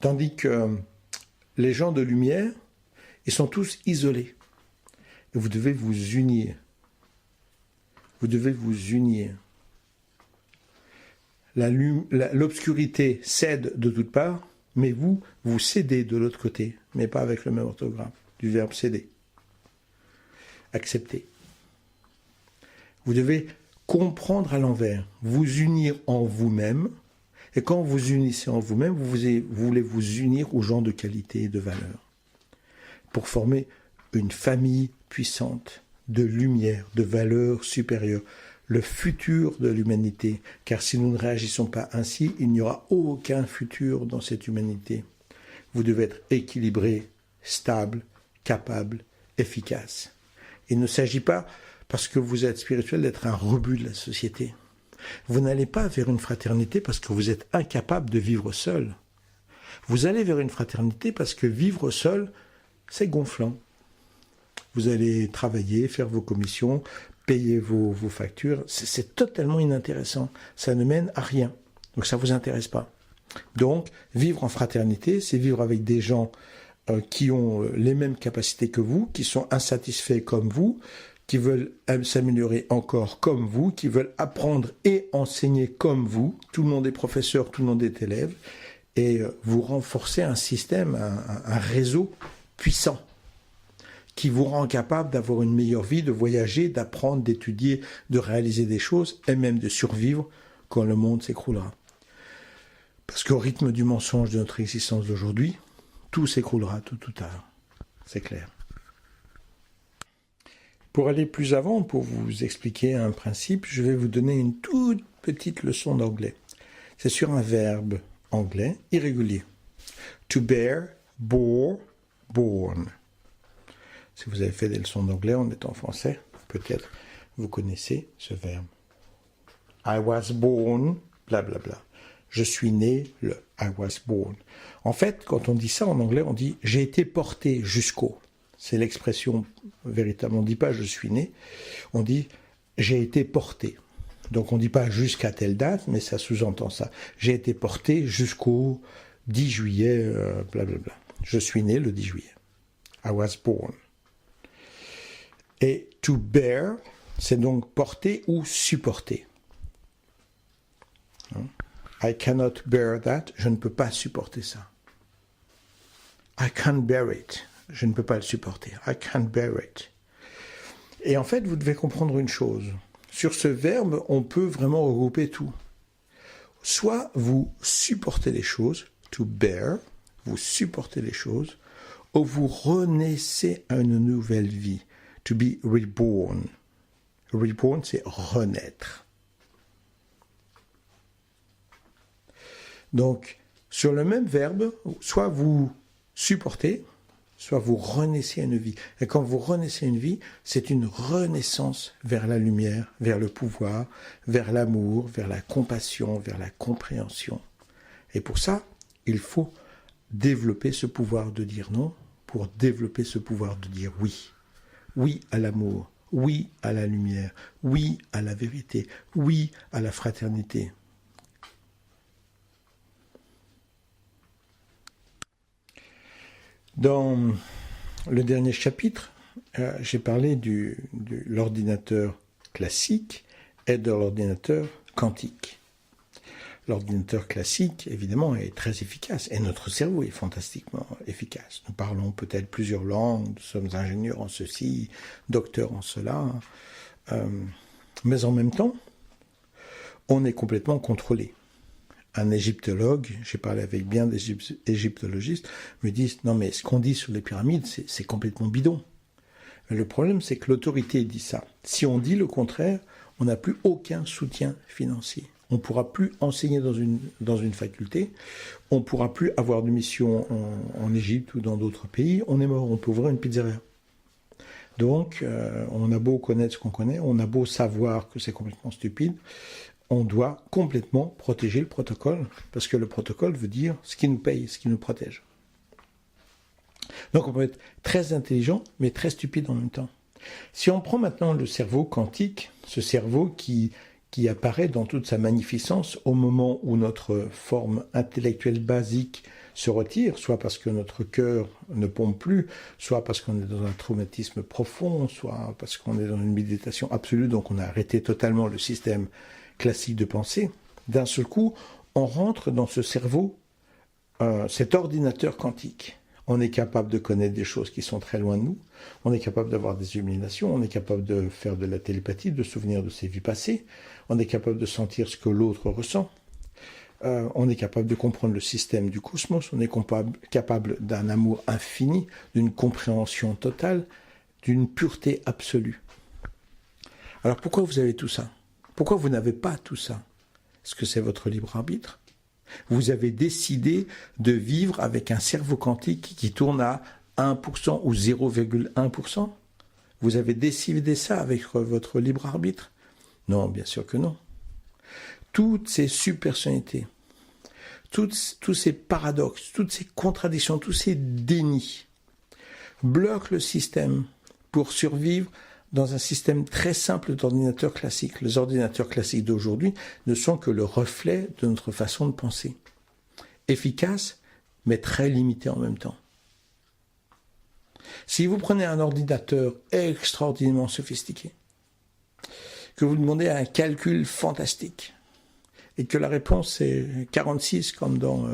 Tandis que les gens de lumière, ils sont tous isolés. Et vous devez vous unir. Vous devez vous unir. L'obscurité cède de toutes parts, mais vous cédez de l'autre côté, mais pas avec le même orthographe, du verbe céder. accepter. Vous devez comprendre à l'envers, vous unir en vous-même, et quand vous unissez en vous-même, vous voulez vous unir aux gens de qualité et de valeur, pour former une famille puissante, de lumière, de valeurs supérieures, le futur de l'humanité, car si nous ne réagissons pas ainsi, il n'y aura aucun futur dans cette humanité. Vous devez être équilibré, stable, capable, efficace. Il ne s'agit pas, parce que vous êtes spirituel, d'être un rebut de la société. Vous n'allez pas vers une fraternité parce que vous êtes incapable de vivre seul. Vous allez vers une fraternité parce que vivre seul, c'est gonflant. Vous allez travailler, faire vos commissions, payer vos factures. C'est totalement inintéressant. Ça ne mène à rien. Donc ça ne vous intéresse pas. Donc, vivre en fraternité, c'est vivre avec des gens qui ont les mêmes capacités que vous, qui sont insatisfaits comme vous, qui veulent s'améliorer encore comme vous, qui veulent apprendre et enseigner comme vous. Tout le monde est professeur, tout le monde est élève. Et vous renforcez un système, un réseau puissant qui vous rend capable d'avoir une meilleure vie, de voyager, d'apprendre, d'étudier, de réaliser des choses et même de survivre quand le monde s'écroulera. Parce qu'au rythme du mensonge de notre existence d'aujourd'hui, tout s'écroulera tôt ou tard. C'est clair. Pour aller plus avant, pour vous expliquer un principe, je vais vous donner une toute petite leçon d'anglais. C'est sur un verbe anglais irrégulier. To bear, bore, born. Si vous avez fait des leçons d'anglais en étant français, peut-être vous connaissez ce verbe. I was born, blablabla. Je suis né, le I was born. En fait, quand on dit ça en anglais, on dit j'ai été porté jusqu'au. C'est l'expression véritable. On ne dit pas je suis né, on dit j'ai été porté. Donc on ne dit pas jusqu'à telle date, mais ça sous-entend ça. J'ai été porté jusqu'au 10 juillet, blablabla. Je suis né le 10 juillet. I was born. Et to bear, c'est donc porter ou supporter. I cannot bear that, je ne peux pas supporter ça. I can't bear it, je ne peux pas le supporter. I can't bear it. Et en fait, vous devez comprendre une chose. Sur ce verbe, on peut vraiment regrouper tout. Soit vous supportez les choses, to bear, vous supportez les choses, ou vous renaissez à une nouvelle vie. To be reborn. Reborn, c'est renaître. Donc, sur le même verbe, soit vous supportez, soit vous renaissez à une vie. Et quand vous renaissez à une vie, c'est une renaissance vers la lumière, vers le pouvoir, vers l'amour, vers la compassion, vers la compréhension. Et pour ça, il faut développer ce pouvoir de dire non pour développer ce pouvoir de dire oui. Oui à l'amour, oui à la lumière, oui à la vérité, oui à la fraternité. Dans le dernier chapitre, j'ai parlé de l'ordinateur classique et de l'ordinateur quantique. L'ordinateur classique, évidemment, est très efficace, et notre cerveau est fantastiquement efficace. Nous parlons peut-être plusieurs langues, nous sommes ingénieurs en ceci, docteurs en cela, mais en même temps, on est complètement contrôlé. Un égyptologue, j'ai parlé avec bien des égyptologistes, me disent « Non mais ce qu'on dit sur les pyramides, c'est complètement bidon ». Mais le problème, c'est que l'autorité dit ça. Si on dit le contraire, on n'a plus aucun soutien financier. On ne pourra plus enseigner dans une faculté, on ne pourra plus avoir de mission en Égypte ou dans d'autres pays, on est mort, on peut ouvrir une pizzeria. Donc, on a beau connaître ce qu'on connaît, on a beau savoir que c'est complètement stupide, on doit complètement protéger le protocole, parce que le protocole veut dire ce qui nous paye, ce qui nous protège. Donc on peut être très intelligent, mais très stupide en même temps. Si on prend maintenant le cerveau quantique, ce cerveau qui apparaît dans toute sa magnificence au moment où notre forme intellectuelle basique se retire, soit parce que notre cœur ne pompe plus, soit parce qu'on est dans un traumatisme profond, soit parce qu'on est dans une méditation absolue, donc on a arrêté totalement le système classique de pensée. D'un seul coup, on rentre dans ce cerveau, cet ordinateur quantique. On est capable de connaître des choses qui sont très loin de nous. On est capable d'avoir des illuminations. On est capable de faire de la télépathie, de se souvenir de ses vies passées. On est capable de sentir ce que l'autre ressent. On est capable de comprendre le système du cosmos. On est capable d'un amour infini, d'une compréhension totale, d'une pureté absolue. Alors pourquoi vous avez tout ça? Pourquoi vous n'avez pas tout ça? Est-ce que c'est votre libre arbitre? Vous avez décidé de vivre avec un cerveau quantique qui tourne à 1% ou 0,1%? Vous avez décidé ça avec votre libre arbitre? Non, bien sûr que non. Toutes ces supersonnalités, tous ces paradoxes, toutes ces contradictions, tous ces dénis bloquent le système pour survivre dans un système très simple d'ordinateurs classiques. Les ordinateurs classiques d'aujourd'hui ne sont que le reflet de notre façon de penser. Efficace, mais très limité en même temps. Si vous prenez un ordinateur extraordinairement sophistiqué, que vous demandez un calcul fantastique, et que la réponse est 46 comme dans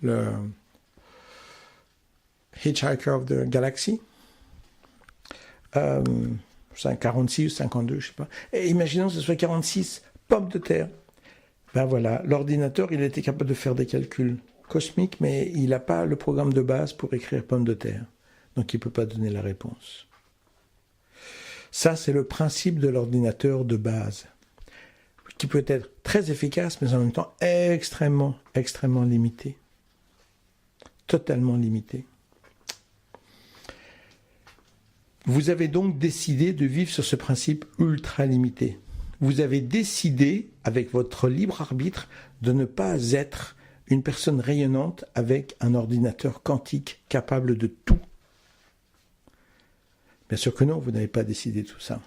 le Hitchhiker of the Galaxy, c'est 46 ou 52, je sais pas. Et imaginons que ce soit 46 pommes de terre. Ben voilà, l'ordinateur, il était capable de faire des calculs cosmiques, mais il n'a pas le programme de base pour écrire pommes de terre. Donc il ne peut pas donner la réponse. Ça, c'est le principe de l'ordinateur de base, qui peut être très efficace, mais en même temps extrêmement, extrêmement limité. Totalement limité. Vous avez donc décidé de vivre sur ce principe ultra limité. Vous avez décidé, avec votre libre arbitre, de ne pas être une personne rayonnante avec un ordinateur quantique capable de tout. Bien sûr que non, vous n'avez pas décidé tout ça.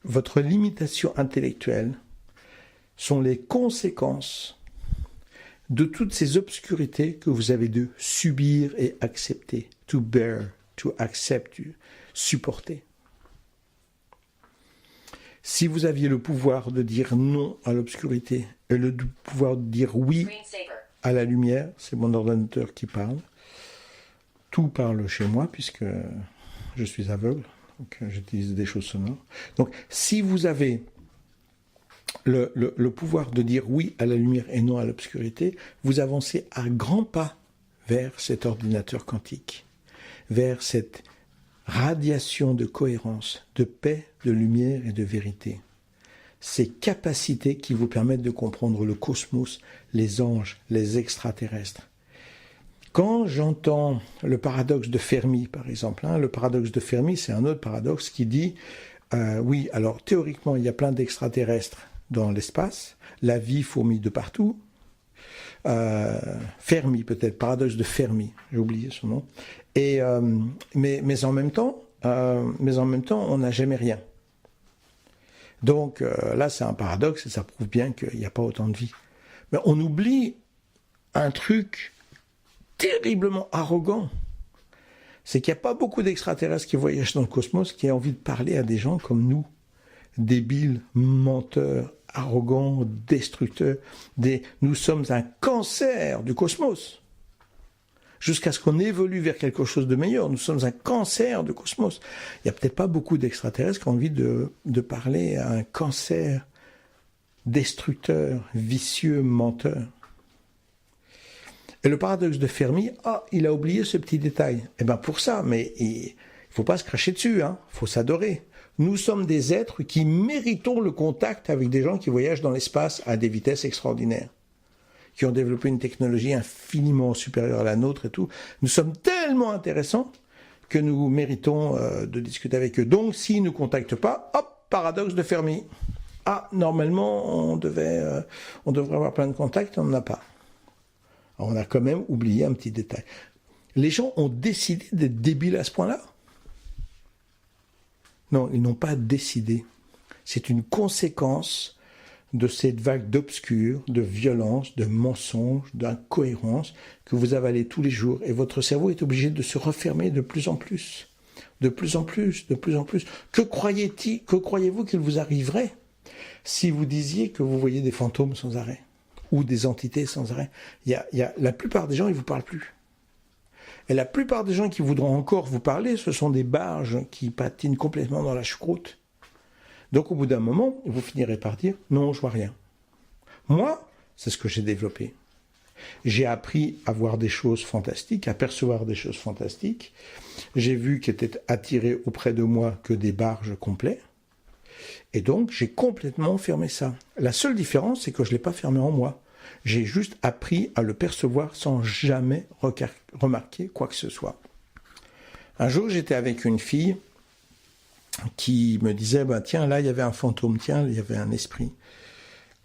Votre limitation intellectuelle sont les conséquences de toutes ces obscurités que vous avez dû subir et accepter. To bear, to accept, supporter. Si vous aviez le pouvoir de dire non à l'obscurité et le pouvoir de dire oui à la lumière, c'est mon ordinateur qui parle. Tout parle chez moi puisque je suis aveugle, donc j'utilise des choses sonores. Donc si vous avez le pouvoir de dire oui à la lumière et non à l'obscurité, vous avancez à grands pas vers cet ordinateur quantique, vers cette radiation de cohérence, de paix, de lumière et de vérité. Ces capacités qui vous permettent de comprendre le cosmos, les anges, les extraterrestres. Quand j'entends le paradoxe de Fermi, par exemple, le paradoxe de Fermi, c'est un autre paradoxe qui dit oui, alors théoriquement, il y a plein d'extraterrestres dans l'espace, la vie fourmille de partout. Fermi, peut-être, paradoxe de Fermi, j'ai oublié son nom. Et, mais en même temps, on n'a jamais rien. Donc là, c'est un paradoxe et ça prouve bien qu'il n'y a pas autant de vie. Mais on oublie un truc terriblement arrogant. C'est qu'il n'y a pas beaucoup d'extraterrestres qui voyagent dans le cosmos qui aient envie de parler à des gens comme nous. Débiles, menteurs, arrogants, destructeurs. Nous sommes un cancer du cosmos. Jusqu'à ce qu'on évolue vers quelque chose de meilleur, nous sommes un cancer du cosmos. Il n'y a peut-être pas beaucoup d'extraterrestres qui ont envie de parler à un cancer destructeur, vicieux, menteur. Et le paradoxe de Fermi, il a oublié ce petit détail. Eh bien pour ça, mais il ne faut pas se cracher dessus, il faut s'adorer. Nous sommes des êtres qui méritons le contact avec des gens qui voyagent dans l'espace à des vitesses extraordinaires, qui ont développé une technologie infiniment supérieure à la nôtre et tout. Nous sommes tellement intéressants que nous méritons de discuter avec eux. Donc s'ils ne nous contactent pas, paradoxe de Fermi. Normalement, on devrait avoir plein de contacts, on n'en a pas. Alors, on a quand même oublié un petit détail. Les gens ont décidé d'être débiles à ce point-là? Non, ils n'ont pas décidé. C'est une conséquence de cette vague d'obscur, de violence, de mensonges, d'incohérence que vous avalez tous les jours. Et votre cerveau est obligé de se refermer de plus en plus. De plus en plus, de plus en plus. Que croyez-vous qu'il vous arriverait si vous disiez que vous voyez des fantômes sans arrêt? ou des entités sans arrêt. La plupart des gens, ils ne vous parlent plus. Et la plupart des gens qui voudront encore vous parler, ce sont des barges qui patinent complètement dans la choucroute. Donc au bout d'un moment, vous finirez par dire « non, je vois rien ». Moi, c'est ce que j'ai développé. J'ai appris à voir des choses fantastiques, à percevoir des choses fantastiques. J'ai vu qu'étaient attirés auprès de moi que des barges complets. Et donc, j'ai complètement fermé ça. La seule différence, c'est que je ne l'ai pas fermé en moi. J'ai juste appris à le percevoir sans jamais remarquer quoi que ce soit. Un jour, j'étais avec une fille qui me disait « tiens, là, il y avait un fantôme, tiens, il y avait un esprit ».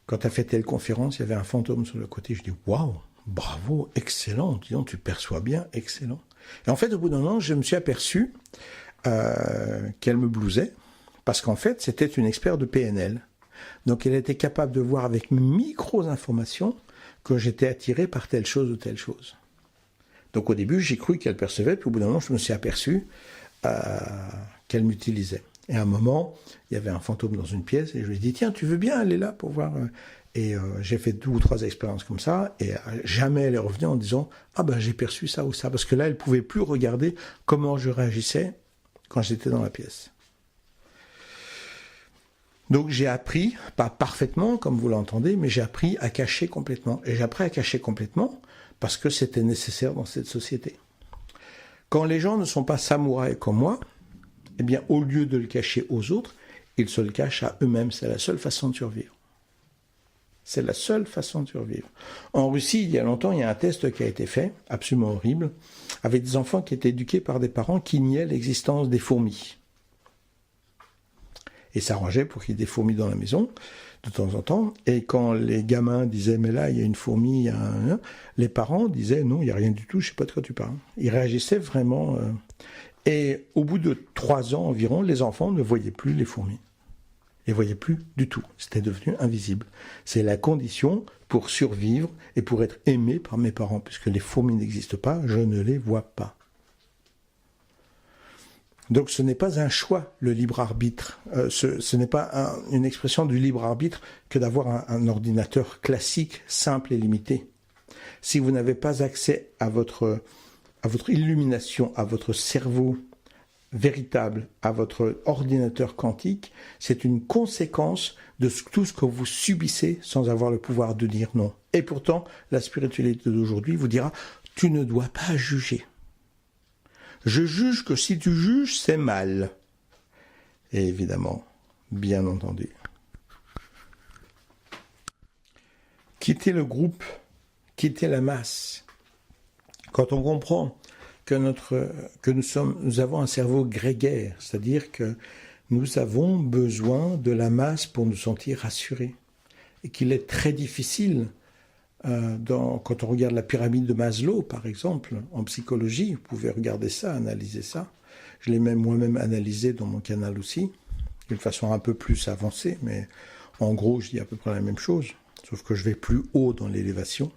Quand tu as fait telle conférence, il y avait un fantôme sur le côté. Je dis « waouh, bravo, excellent, dis donc, tu perçois bien, excellent ». Et en fait, au bout d'un moment, je me suis aperçu qu'elle me blousait, parce qu'en fait, c'était une experte de PNL. Donc, elle était capable de voir avec micro-informations que j'étais attiré par telle chose ou telle chose. Donc, au début, j'ai cru qu'elle percevait, puis au bout d'un moment, je me suis aperçu qu'elle m'utilisait. Et à un moment, il y avait un fantôme dans une pièce, et je lui ai dit, tiens, tu veux bien aller là pour voir Et j'ai fait 2 ou 3 expériences comme ça, et jamais elle est revenue en disant, ah ben j'ai perçu ça ou ça, parce que là, elle pouvait plus regarder comment je réagissais quand j'étais dans la pièce. Donc j'ai appris, pas parfaitement comme vous l'entendez, mais j'ai appris à cacher complètement. Et j'ai appris à cacher complètement parce que c'était nécessaire dans cette société. Quand les gens ne sont pas samouraïs comme moi, eh bien au lieu de le cacher aux autres, ils se le cachent à eux-mêmes. C'est la seule façon de survivre. C'est la seule façon de survivre. En Russie, il y a longtemps, il y a un test qui a été fait, absolument horrible, avec des enfants qui étaient éduqués par des parents qui niaient l'existence des fourmis. Et s'arrangeait pour qu'il y ait des fourmis dans la maison, de temps en temps. Et quand les gamins disaient « mais là, il y a une fourmi », il y a un... les parents disaient « non, il n'y a rien du tout, je ne sais pas de quoi tu parles ». Ils réagissaient vraiment. Et au bout de 3 ans environ, les enfants ne voyaient plus les fourmis. Ils ne voyaient plus du tout. C'était devenu invisible. C'est la condition pour survivre et pour être aimé par mes parents. Puisque les fourmis n'existent pas, je ne les vois pas. Donc ce n'est pas un choix, le libre arbitre. Ce n'est pas une expression du libre arbitre que d'avoir un ordinateur classique, simple et limité. Si vous n'avez pas accès à votre illumination, à votre cerveau véritable, à votre ordinateur quantique, c'est une conséquence de tout ce que vous subissez sans avoir le pouvoir de dire non. Et pourtant, la spiritualité d'aujourd'hui vous dira « tu ne dois pas juger ». Je juge que si tu juges, c'est mal. Et évidemment, bien entendu. Quitter le groupe, quitter la masse. Quand on comprend que nous avons un cerveau grégaire, c'est-à-dire que nous avons besoin de la masse pour nous sentir rassurés. Et qu'il est très difficile quand on regarde la pyramide de Maslow, par exemple, en psychologie, vous pouvez regarder ça, analyser ça. Je l'ai même moi-même analysé dans mon canal aussi, d'une façon un peu plus avancée, mais en gros, je dis à peu près la même chose, sauf que je vais plus haut dans l'élévation.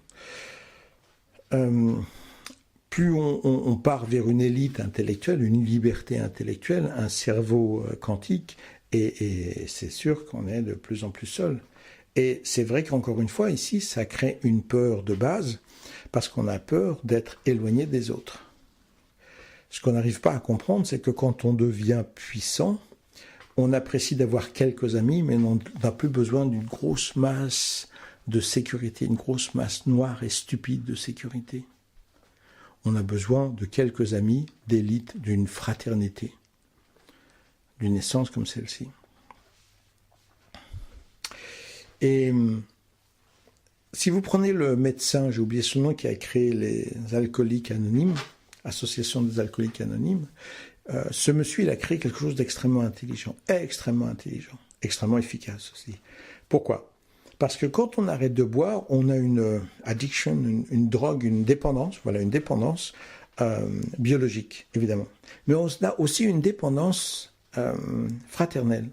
Plus on part vers une élite intellectuelle, une liberté intellectuelle, un cerveau quantique, et c'est sûr qu'on est de plus en plus seul. Et c'est vrai qu'encore une fois, ici, ça crée une peur de base, parce qu'on a peur d'être éloigné des autres. Ce qu'on n'arrive pas à comprendre, c'est que quand on devient puissant, on apprécie d'avoir quelques amis, mais on n'a plus besoin d'une grosse masse de sécurité, une grosse masse noire et stupide de sécurité. On a besoin de quelques amis, d'élite, d'une fraternité, d'une essence comme celle-ci. Et si vous prenez le médecin, j'ai oublié son nom, qui a créé les alcooliques anonymes, Association des alcooliques anonymes, ce monsieur, il a créé quelque chose d'extrêmement intelligent, extrêmement efficace aussi. Pourquoi ? Parce que quand on arrête de boire, on a une addiction, une drogue, une dépendance, biologique, évidemment. Mais on a aussi une dépendance fraternelle.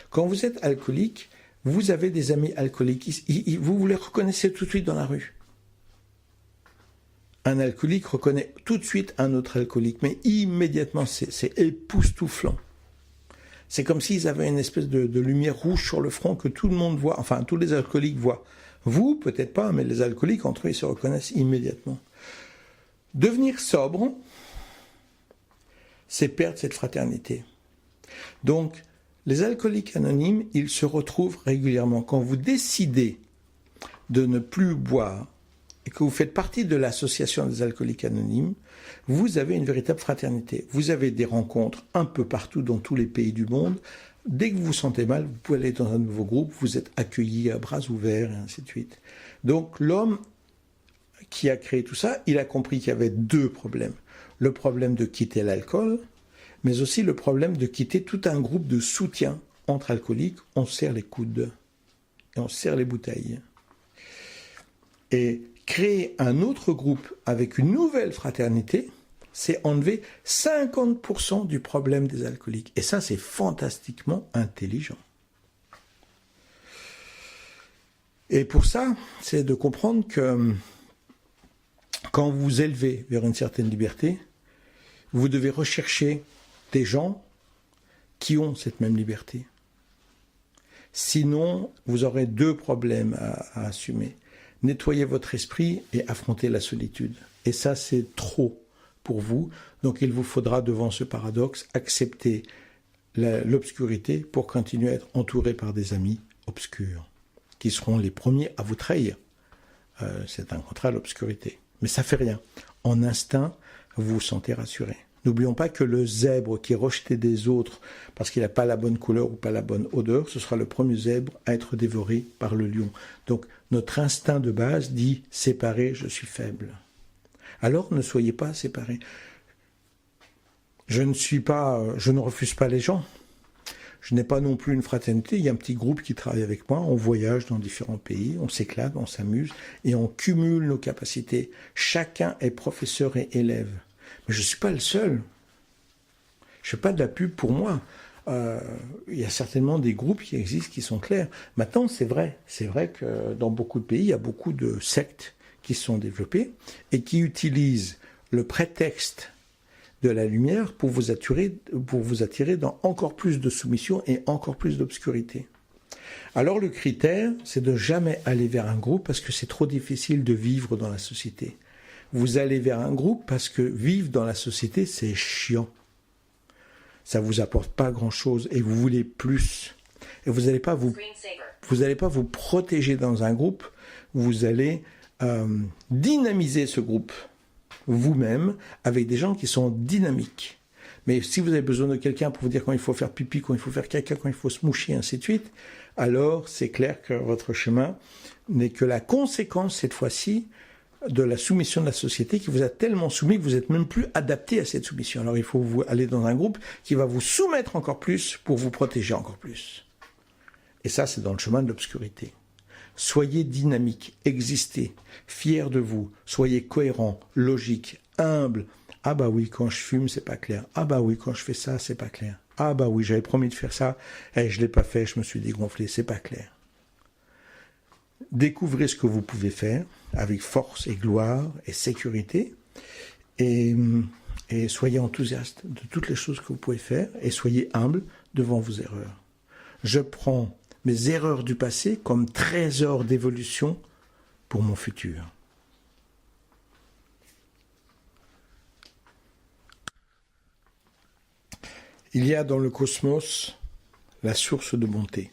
Quand vous êtes alcoolique, vous avez des amis alcooliques, vous les reconnaissez tout de suite dans la rue. Un alcoolique reconnaît tout de suite un autre alcoolique, mais immédiatement, c'est époustouflant. C'est comme s'ils avaient une espèce de lumière rouge sur le front que tout le monde voit, enfin tous les alcooliques voient. Vous, peut-être pas, mais les alcooliques, entre eux, ils se reconnaissent immédiatement. Devenir sobre, c'est perdre cette fraternité. Donc, les alcooliques anonymes, ils se retrouvent régulièrement. Quand vous décidez de ne plus boire et que vous faites partie de l'association des alcooliques anonymes, vous avez une véritable fraternité. Vous avez des rencontres un peu partout dans tous les pays du monde. Dès que vous vous sentez mal, vous pouvez aller dans un nouveau groupe, vous êtes accueillis à bras ouverts, et ainsi de suite. Donc l'homme qui a créé tout ça, il a compris qu'il y avait deux problèmes. Le problème de quitter l'alcool, mais aussi le problème de quitter tout un groupe de soutien entre alcooliques. On serre les coudes et on serre les bouteilles. Et créer un autre groupe avec une nouvelle fraternité, c'est enlever 50% du problème des alcooliques. Et ça, c'est fantastiquement intelligent. Et pour ça, c'est de comprendre que quand vous vous élevez vers une certaine liberté, vous devez rechercher des gens qui ont cette même liberté. Sinon, vous aurez deux problèmes à assumer. Nettoyer votre esprit et affronter la solitude. Et ça, c'est trop pour vous. Donc, il vous faudra, devant ce paradoxe, accepter l'obscurité pour continuer à être entouré par des amis obscurs, qui seront les premiers à vous trahir. C'est un contrat à l'obscurité. Mais ça fait rien. En instinct, vous vous sentez rassuré. N'oublions pas que le zèbre qui est rejeté des autres parce qu'il n'a pas la bonne couleur ou pas la bonne odeur, ce sera le premier zèbre à être dévoré par le lion. Donc notre instinct de base dit « séparé, je suis faible ». Alors ne soyez pas séparés. Je ne refuse pas les gens. Je n'ai pas non plus une fraternité. Il y a un petit groupe qui travaille avec moi. On voyage dans différents pays, on s'éclate, on s'amuse et on cumule nos capacités. Chacun est professeur et élève. Mais je ne suis pas le seul. Je ne fais pas de la pub pour moi. Il y a certainement des groupes qui existent, qui sont clairs. Maintenant, c'est vrai. C'est vrai que dans beaucoup de pays, il y a beaucoup de sectes qui se sont développées et qui utilisent le prétexte de la lumière pour vous attirer dans encore plus de soumission et encore plus d'obscurité. Alors le critère, c'est de jamais aller vers un groupe parce que c'est trop difficile de vivre dans la société. Vous allez vers un groupe parce que vivre dans la société, c'est chiant. Ça ne vous apporte pas grand-chose et vous voulez plus. Et vous n'allez pas vous protéger dans un groupe, vous allez dynamiser ce groupe vous-même avec des gens qui sont dynamiques. Mais si vous avez besoin de quelqu'un pour vous dire quand il faut faire pipi, quand il faut faire caca, quand il faut se moucher, ainsi de suite, alors c'est clair que votre chemin n'est que la conséquence, cette fois-ci, de la soumission de la société qui vous a tellement soumis que vous n'êtes même plus adapté à cette soumission. Alors il faut vous aller dans un groupe qui va vous soumettre encore plus pour vous protéger encore plus. Et ça, c'est dans le chemin de l'obscurité. Soyez dynamique, existez, fiers de vous, soyez cohérents, logiques, humbles. Ah bah oui, quand je fume, c'est pas clair. Ah bah oui, quand je fais ça, c'est pas clair. Ah bah oui, j'avais promis de faire ça, et je l'ai pas fait, je me suis dégonflé, c'est pas clair. Découvrez ce que vous pouvez faire avec force et gloire et sécurité et soyez enthousiastes de toutes les choses que vous pouvez faire et soyez humbles devant vos erreurs. Je prends mes erreurs du passé comme trésor d'évolution pour mon futur. Il y a dans le cosmos la source de bonté.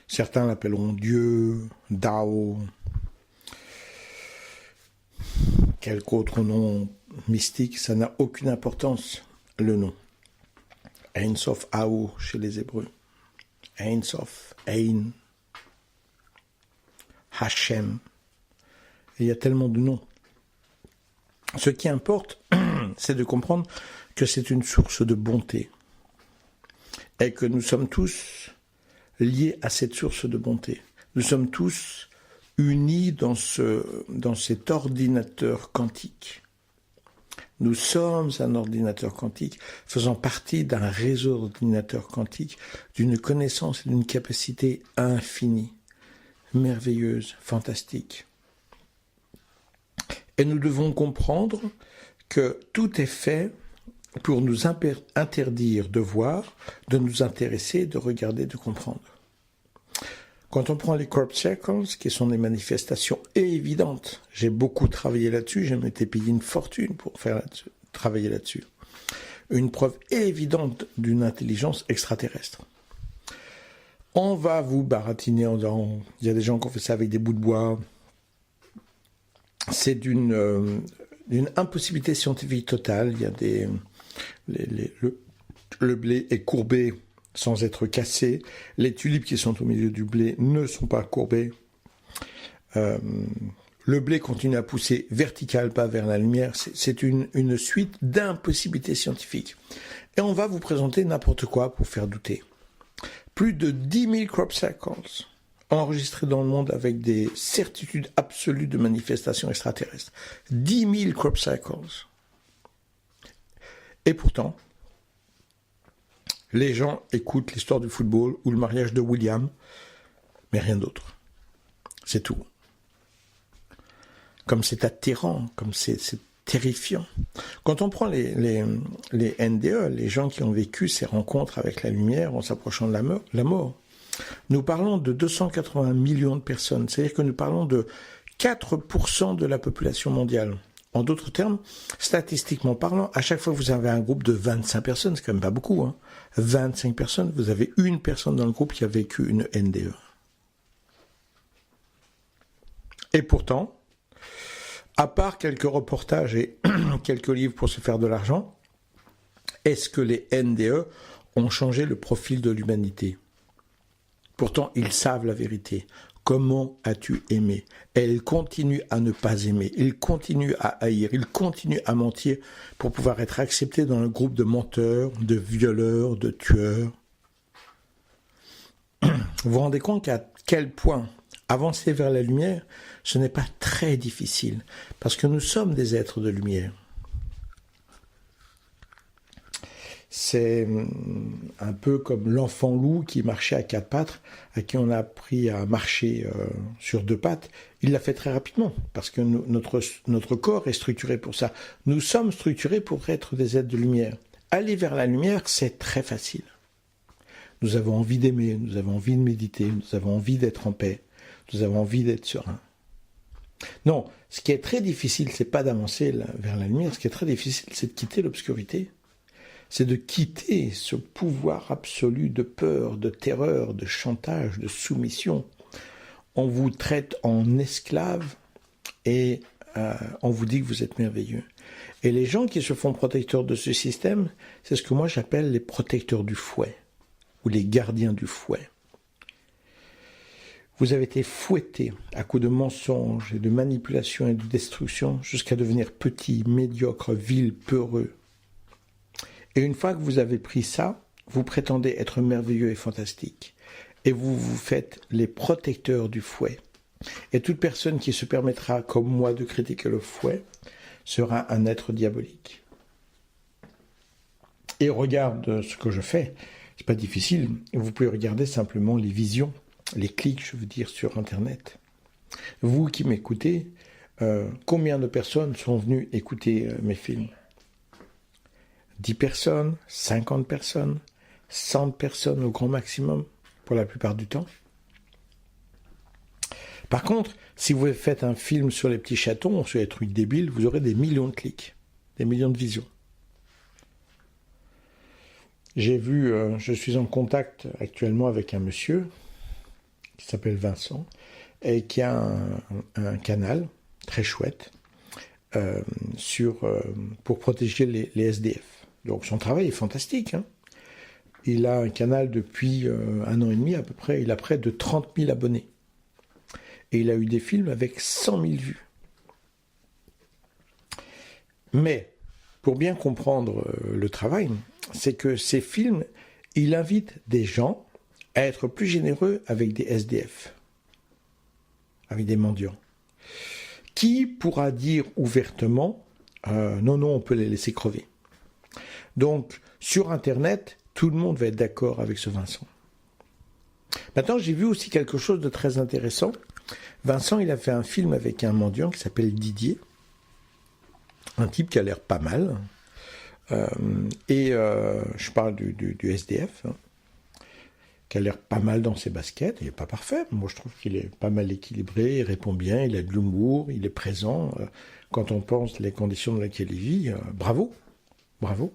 Certains l'appelleront Dieu, Dao, quelque autre nom mystique, ça n'a aucune importance, le nom. Ein Sof Ao chez les Hébreux. Ein Sof, Ein, Hachem. Et il y a tellement de noms. Ce qui importe, c'est de comprendre que c'est une source de bonté et que nous sommes tous liés à cette source de bonté. Nous sommes tous unis dans cet ordinateur quantique. Nous sommes un ordinateur quantique faisant partie d'un réseau d'ordinateurs quantiques, d'une connaissance et d'une capacité infinie, merveilleuse, fantastique. Et nous devons comprendre que tout est fait pour nous interdire de voir, de nous intéresser, de regarder, de comprendre. Quand on prend les crop circles, qui sont des manifestations évidentes, j'ai beaucoup travaillé là-dessus, j'ai été payé une fortune pour travailler là-dessus. Une preuve évidente d'une intelligence extraterrestre. On va vous baratiner en disant, il y a des gens qui ont fait ça avec des bouts de bois. C'est d'une impossibilité scientifique totale. Il y a le blé est courbé sans être cassé. Les tulipes qui sont au milieu du blé ne sont pas courbées. Le blé continue à pousser vertical, pas vers la lumière. C'est une suite d'impossibilités scientifiques. Et on va vous présenter n'importe quoi pour faire douter. Plus de 10 000 crop circles enregistrés dans le monde avec des certitudes absolues de manifestations extraterrestres. 10 000 crop circles. Et pourtant, les gens écoutent l'histoire du football ou le mariage de William, mais rien d'autre. C'est tout. Comme c'est atterrant, comme c'est terrifiant. Quand on prend les NDE, les gens qui ont vécu ces rencontres avec la lumière en s'approchant de la mort, nous parlons de 280 millions de personnes. C'est-à-dire que nous parlons de 4% de la population mondiale. En d'autres termes, statistiquement parlant, à chaque fois que vous avez un groupe de 25 personnes, c'est quand même pas beaucoup, hein, 25 personnes, vous avez une personne dans le groupe qui a vécu une NDE. Et pourtant, à part quelques reportages et quelques livres pour se faire de l'argent, est-ce que les NDE ont changé le profil de l'humanité? Pourtant, ils savent la vérité. Comment as-tu aimé? Et ils continuent à ne pas aimer. Ils continuent à haïr. Ils continuent à mentir pour pouvoir être acceptés dans le groupe de menteurs, de violeurs, de tueurs. Vous vous rendez compte qu'à quel point avancer vers la lumière, ce n'est pas très difficile, parce que nous sommes des êtres de lumière. C'est un peu comme l'enfant loup qui marchait à quatre pattes, à qui on a appris à marcher sur deux pattes. Il l'a fait très rapidement, parce que notre corps est structuré pour ça. Nous sommes structurés pour être des êtres de lumière. Aller vers la lumière, c'est très facile. Nous avons envie d'aimer, nous avons envie de méditer, nous avons envie d'être en paix, nous avons envie d'être serein. Non, ce qui est très difficile, c'est pas d'avancer vers la lumière, ce qui est très difficile, c'est de quitter l'obscurité. C'est de quitter ce pouvoir absolu de peur, de terreur, de chantage, de soumission. On vous traite en esclave et on vous dit que vous êtes merveilleux. Et les gens qui se font protecteurs de ce système, c'est ce que moi j'appelle les protecteurs du fouet, ou les gardiens du fouet. Vous avez été fouetté à coups de mensonges et de manipulations et de destruction jusqu'à devenir petit, médiocre, vil, peureux. Et une fois que vous avez pris ça, vous prétendez être merveilleux et fantastique. Et vous vous faites les protecteurs du fouet. Et toute personne qui se permettra, comme moi, de critiquer le fouet, sera un être diabolique. Et regarde ce que je fais. C'est pas difficile. Vous pouvez regarder simplement les visions, les clics, je veux dire, sur Internet. Vous qui m'écoutez, combien de personnes sont venues écouter mes films? 10 personnes, 50 personnes, 100 personnes au grand maximum, pour la plupart du temps. Par contre, si vous faites un film sur les petits chatons, sur les trucs débiles, vous aurez des millions de clics, des millions de visions. J'ai vu, je suis en contact actuellement avec un monsieur qui s'appelle Vincent et qui a un canal très chouette pour protéger les SDF. Donc son travail est fantastique. Hein. Il a un canal depuis 1 an et demi à peu près. Il a près de 30 000 abonnés. Et il a eu des films avec 100 000 vues. Mais, pour bien comprendre le travail, c'est que ces films, il invite des gens à être plus généreux avec des SDF, avec des mendiants. Qui pourra dire ouvertement non, on peut les laisser crever. Donc, sur Internet, tout le monde va être d'accord avec ce Vincent. Maintenant, j'ai vu aussi quelque chose de très intéressant. Vincent, il a fait un film avec un mendiant qui s'appelle Didier, un type qui a l'air pas mal. Je parle du SDF, hein, qui a l'air pas mal dans ses baskets. Il n'est pas parfait, mais moi je trouve qu'il est pas mal équilibré, il répond bien, il a de l'humour, il est présent. Quand on pense les conditions dans lesquelles il vit, bravo, bravo.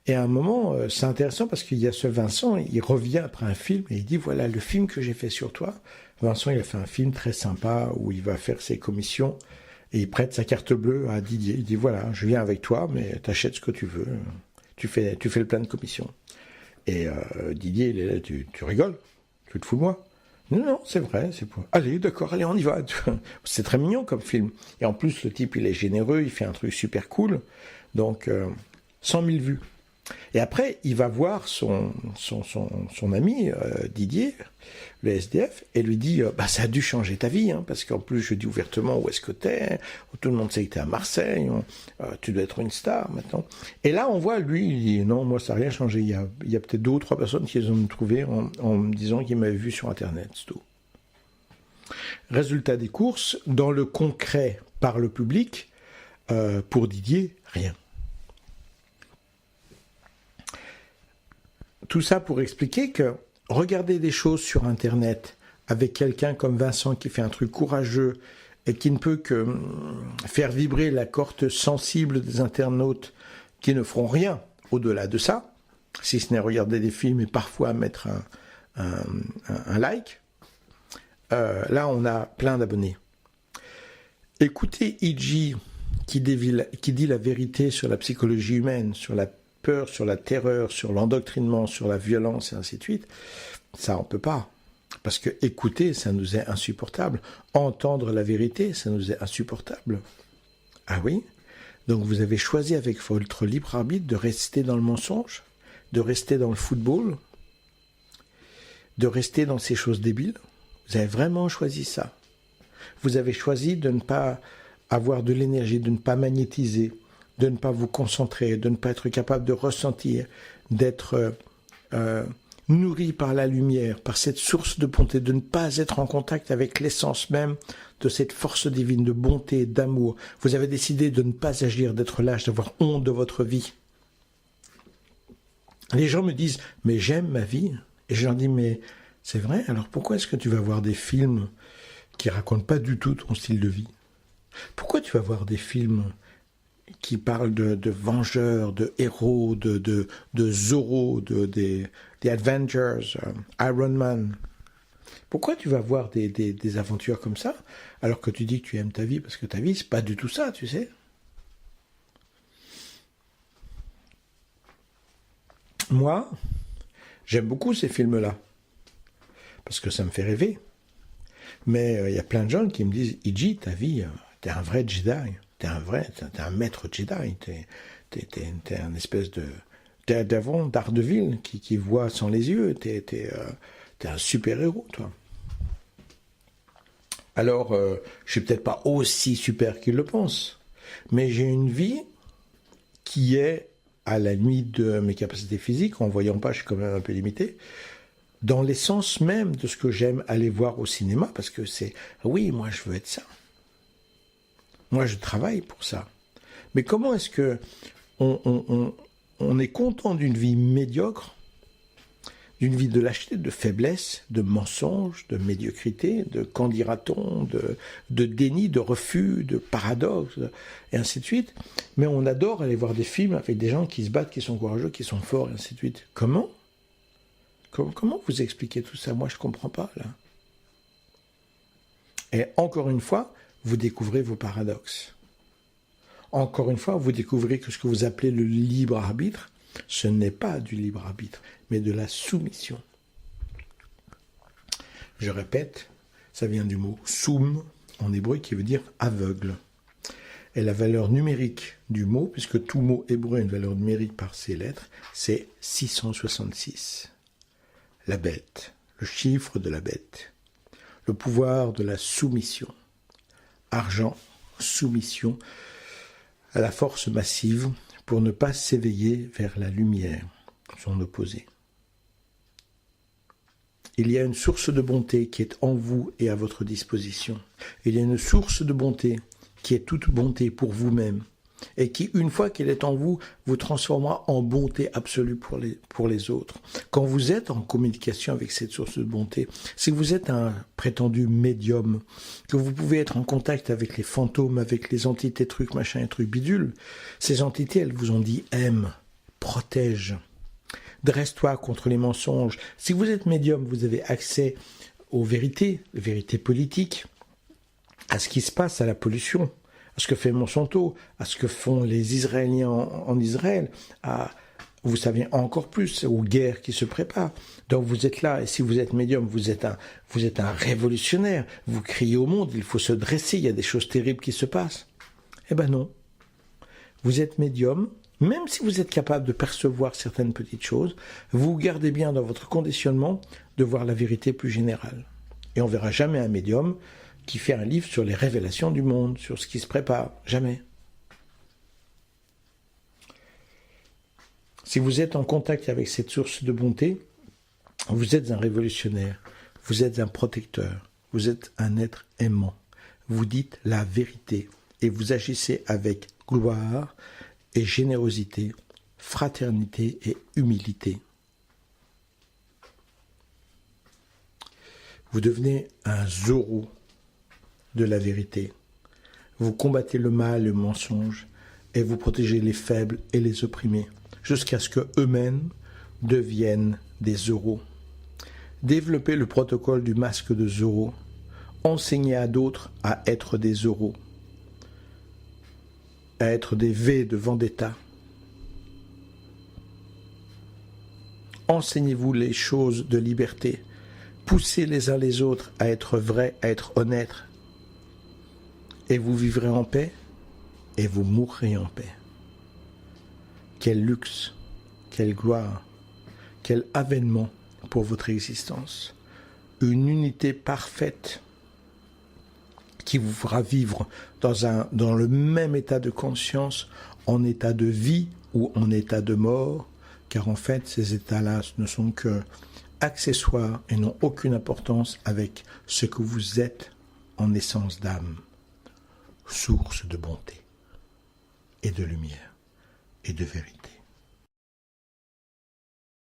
Et à un moment, c'est intéressant parce qu'il y a ce Vincent, il revient après un film et il dit, voilà, le film que j'ai fait sur toi. Vincent, il a fait un film très sympa où il va faire ses commissions et il prête sa carte bleue à Didier. Il dit, voilà, je viens avec toi, mais t'achètes ce que tu veux. Tu fais le plein de commissions. Et Didier, il est là, tu rigoles? Tu te fous de moi? Non, non, c'est vrai, c'est pour... Allez, d'accord, allez, on y va. C'est très mignon comme film. Et en plus, le type, il est généreux, il fait un truc super cool. Donc, 100 000 vues. Et après, il va voir son ami, Didier, le SDF, et lui dit, ça a dû changer ta vie, hein, parce qu'en plus, je dis ouvertement où est-ce que t'es, tout le monde sait que t'es à Marseille, tu dois être une star maintenant. Et là, on voit, lui, il dit, non, moi, ça n'a rien changé. Il y a peut-être 2 ou 3 personnes qui les ont trouvées en me disant qu'ils m'avaient vu sur Internet, c'est tout. Résultat des courses, dans le concret par le public, pour Didier, rien. Tout ça pour expliquer que regarder des choses sur Internet avec quelqu'un comme Vincent qui fait un truc courageux et qui ne peut que faire vibrer la corde sensible des internautes qui ne feront rien au-delà de ça, si ce n'est regarder des films et parfois mettre un like, là on a plein d'abonnés. Écoutez Iji qui dit la vérité sur la psychologie humaine, sur la peur, sur la terreur, sur l'endoctrinement, sur la violence et ainsi de suite, ça on peut pas. Parce que écouter, ça nous est insupportable. Entendre la vérité, ça nous est insupportable. Ah oui? Donc vous avez choisi avec votre libre arbitre de rester dans le mensonge, de rester dans le football, de rester dans ces choses débiles. Vous avez vraiment choisi ça. Vous avez choisi de ne pas avoir de l'énergie, de ne pas magnétiser, de ne pas vous concentrer, de ne pas être capable de ressentir, d'être nourri par la lumière, par cette source de bonté, de ne pas être en contact avec l'essence même de cette force divine de bonté, d'amour. Vous avez décidé de ne pas agir, d'être lâche, d'avoir honte de votre vie. Les gens me disent « mais j'aime ma vie ». Et je leur dis « mais c'est vrai, alors pourquoi est-ce que tu vas voir des films qui racontent pas du tout ton style de vie? Pourquoi tu vas voir des films qui parle de vengeurs, de héros, de Zorro, des Avengers, Iron Man. Pourquoi tu vas voir des aventures comme ça, alors que tu dis que tu aimes ta vie, parce que ta vie, c'est pas du tout ça, tu sais. Moi, j'aime beaucoup ces films-là, parce que ça me fait rêver. Mais il y a plein de gens qui me disent, Iji, ta vie, t'es un vrai Jedi. T'es un maître Jedi, t'es un espèce de Daredevil qui voit sans les yeux, t'es un super-héros, toi. Alors, je suis peut-être pas aussi super qu'il le pense, mais j'ai une vie qui est à la limite de mes capacités physiques, en voyant pas, je suis quand même un peu limité, dans l'essence même de ce que j'aime aller voir au cinéma, parce que c'est, oui, moi je veux être ça. Moi, je travaille pour ça. Mais comment est-ce que on est content d'une vie médiocre, d'une vie de lâcheté, de faiblesse, de mensonge, de médiocrité, de qu'en dira-t-on, de déni, de refus, de paradoxe, et ainsi de suite. Mais on adore aller voir des films avec des gens qui se battent, qui sont courageux, qui sont forts, et ainsi de suite. Comment vous expliquez tout ça? Moi, je ne comprends pas, là. Et encore une fois, vous découvrez vos paradoxes. Encore une fois, vous découvrez que ce que vous appelez le libre arbitre, ce n'est pas du libre arbitre, mais de la soumission. Je répète, ça vient du mot soum en hébreu qui veut dire aveugle. Et la valeur numérique du mot, puisque tout mot hébreu a une valeur numérique par ses lettres, c'est 666. La bête, le chiffre de la bête, le pouvoir de la soumission. Argent, soumission à la force massive pour ne pas s'éveiller vers la lumière, son opposé. Il y a une source de bonté qui est en vous et à votre disposition. Il y a une source de bonté qui est toute bonté pour vous-même. et qui, une fois qu'elle est en vous, vous transformera en bonté absolue pour les autres. Quand vous êtes en communication avec cette source de bonté, si vous êtes un prétendu médium, que vous pouvez être en contact avec les fantômes, avec les entités trucs, machin et trucs bidules, ces entités, elles vous ont dit aime, protège, dresse-toi contre les mensonges. Si vous êtes médium, vous avez accès aux vérités, les vérités politiques, à ce qui se passe, à la pollution, à ce que fait Monsanto, à ce que font les Israéliens en Israël, à, vous savez encore plus, aux guerres qui se préparent. Donc vous êtes là, et si vous êtes médium, vous êtes un révolutionnaire, vous criez au monde, il faut se dresser, il y a des choses terribles qui se passent. Eh ben non. Vous êtes médium, même si vous êtes capable de percevoir certaines petites choses, vous gardez bien dans votre conditionnement de voir la vérité plus générale. Et on ne verra jamais un médium qui fait un livre sur les révélations du monde, sur ce qui se prépare. Jamais. Si vous êtes en contact avec cette source de bonté, vous êtes un révolutionnaire, vous êtes un protecteur, vous êtes un être aimant. Vous dites la vérité et vous agissez avec gloire et générosité, fraternité et humilité. Vous devenez un Zorro de la vérité. Vous combattez le mal, le mensonge, et vous protégez les faibles et les opprimés, jusqu'à ce qu'eux-mêmes deviennent des Zorros. Développez le protocole du masque de Zorro. Enseignez à d'autres à être des Zorros, à être des V de Vendetta. Enseignez-vous les choses de liberté. Poussez les uns les autres à être vrais, à être honnêtes. Et vous vivrez en paix, et vous mourrez en paix. Quel luxe, quelle gloire, quel avènement pour votre existence. Une unité parfaite qui vous fera vivre dans le même état de conscience, en état de vie ou en état de mort, car en fait, ces états-là ne sont que accessoires et n'ont aucune importance avec ce que vous êtes en essence d'âme. Source de bonté et de lumière et de vérité.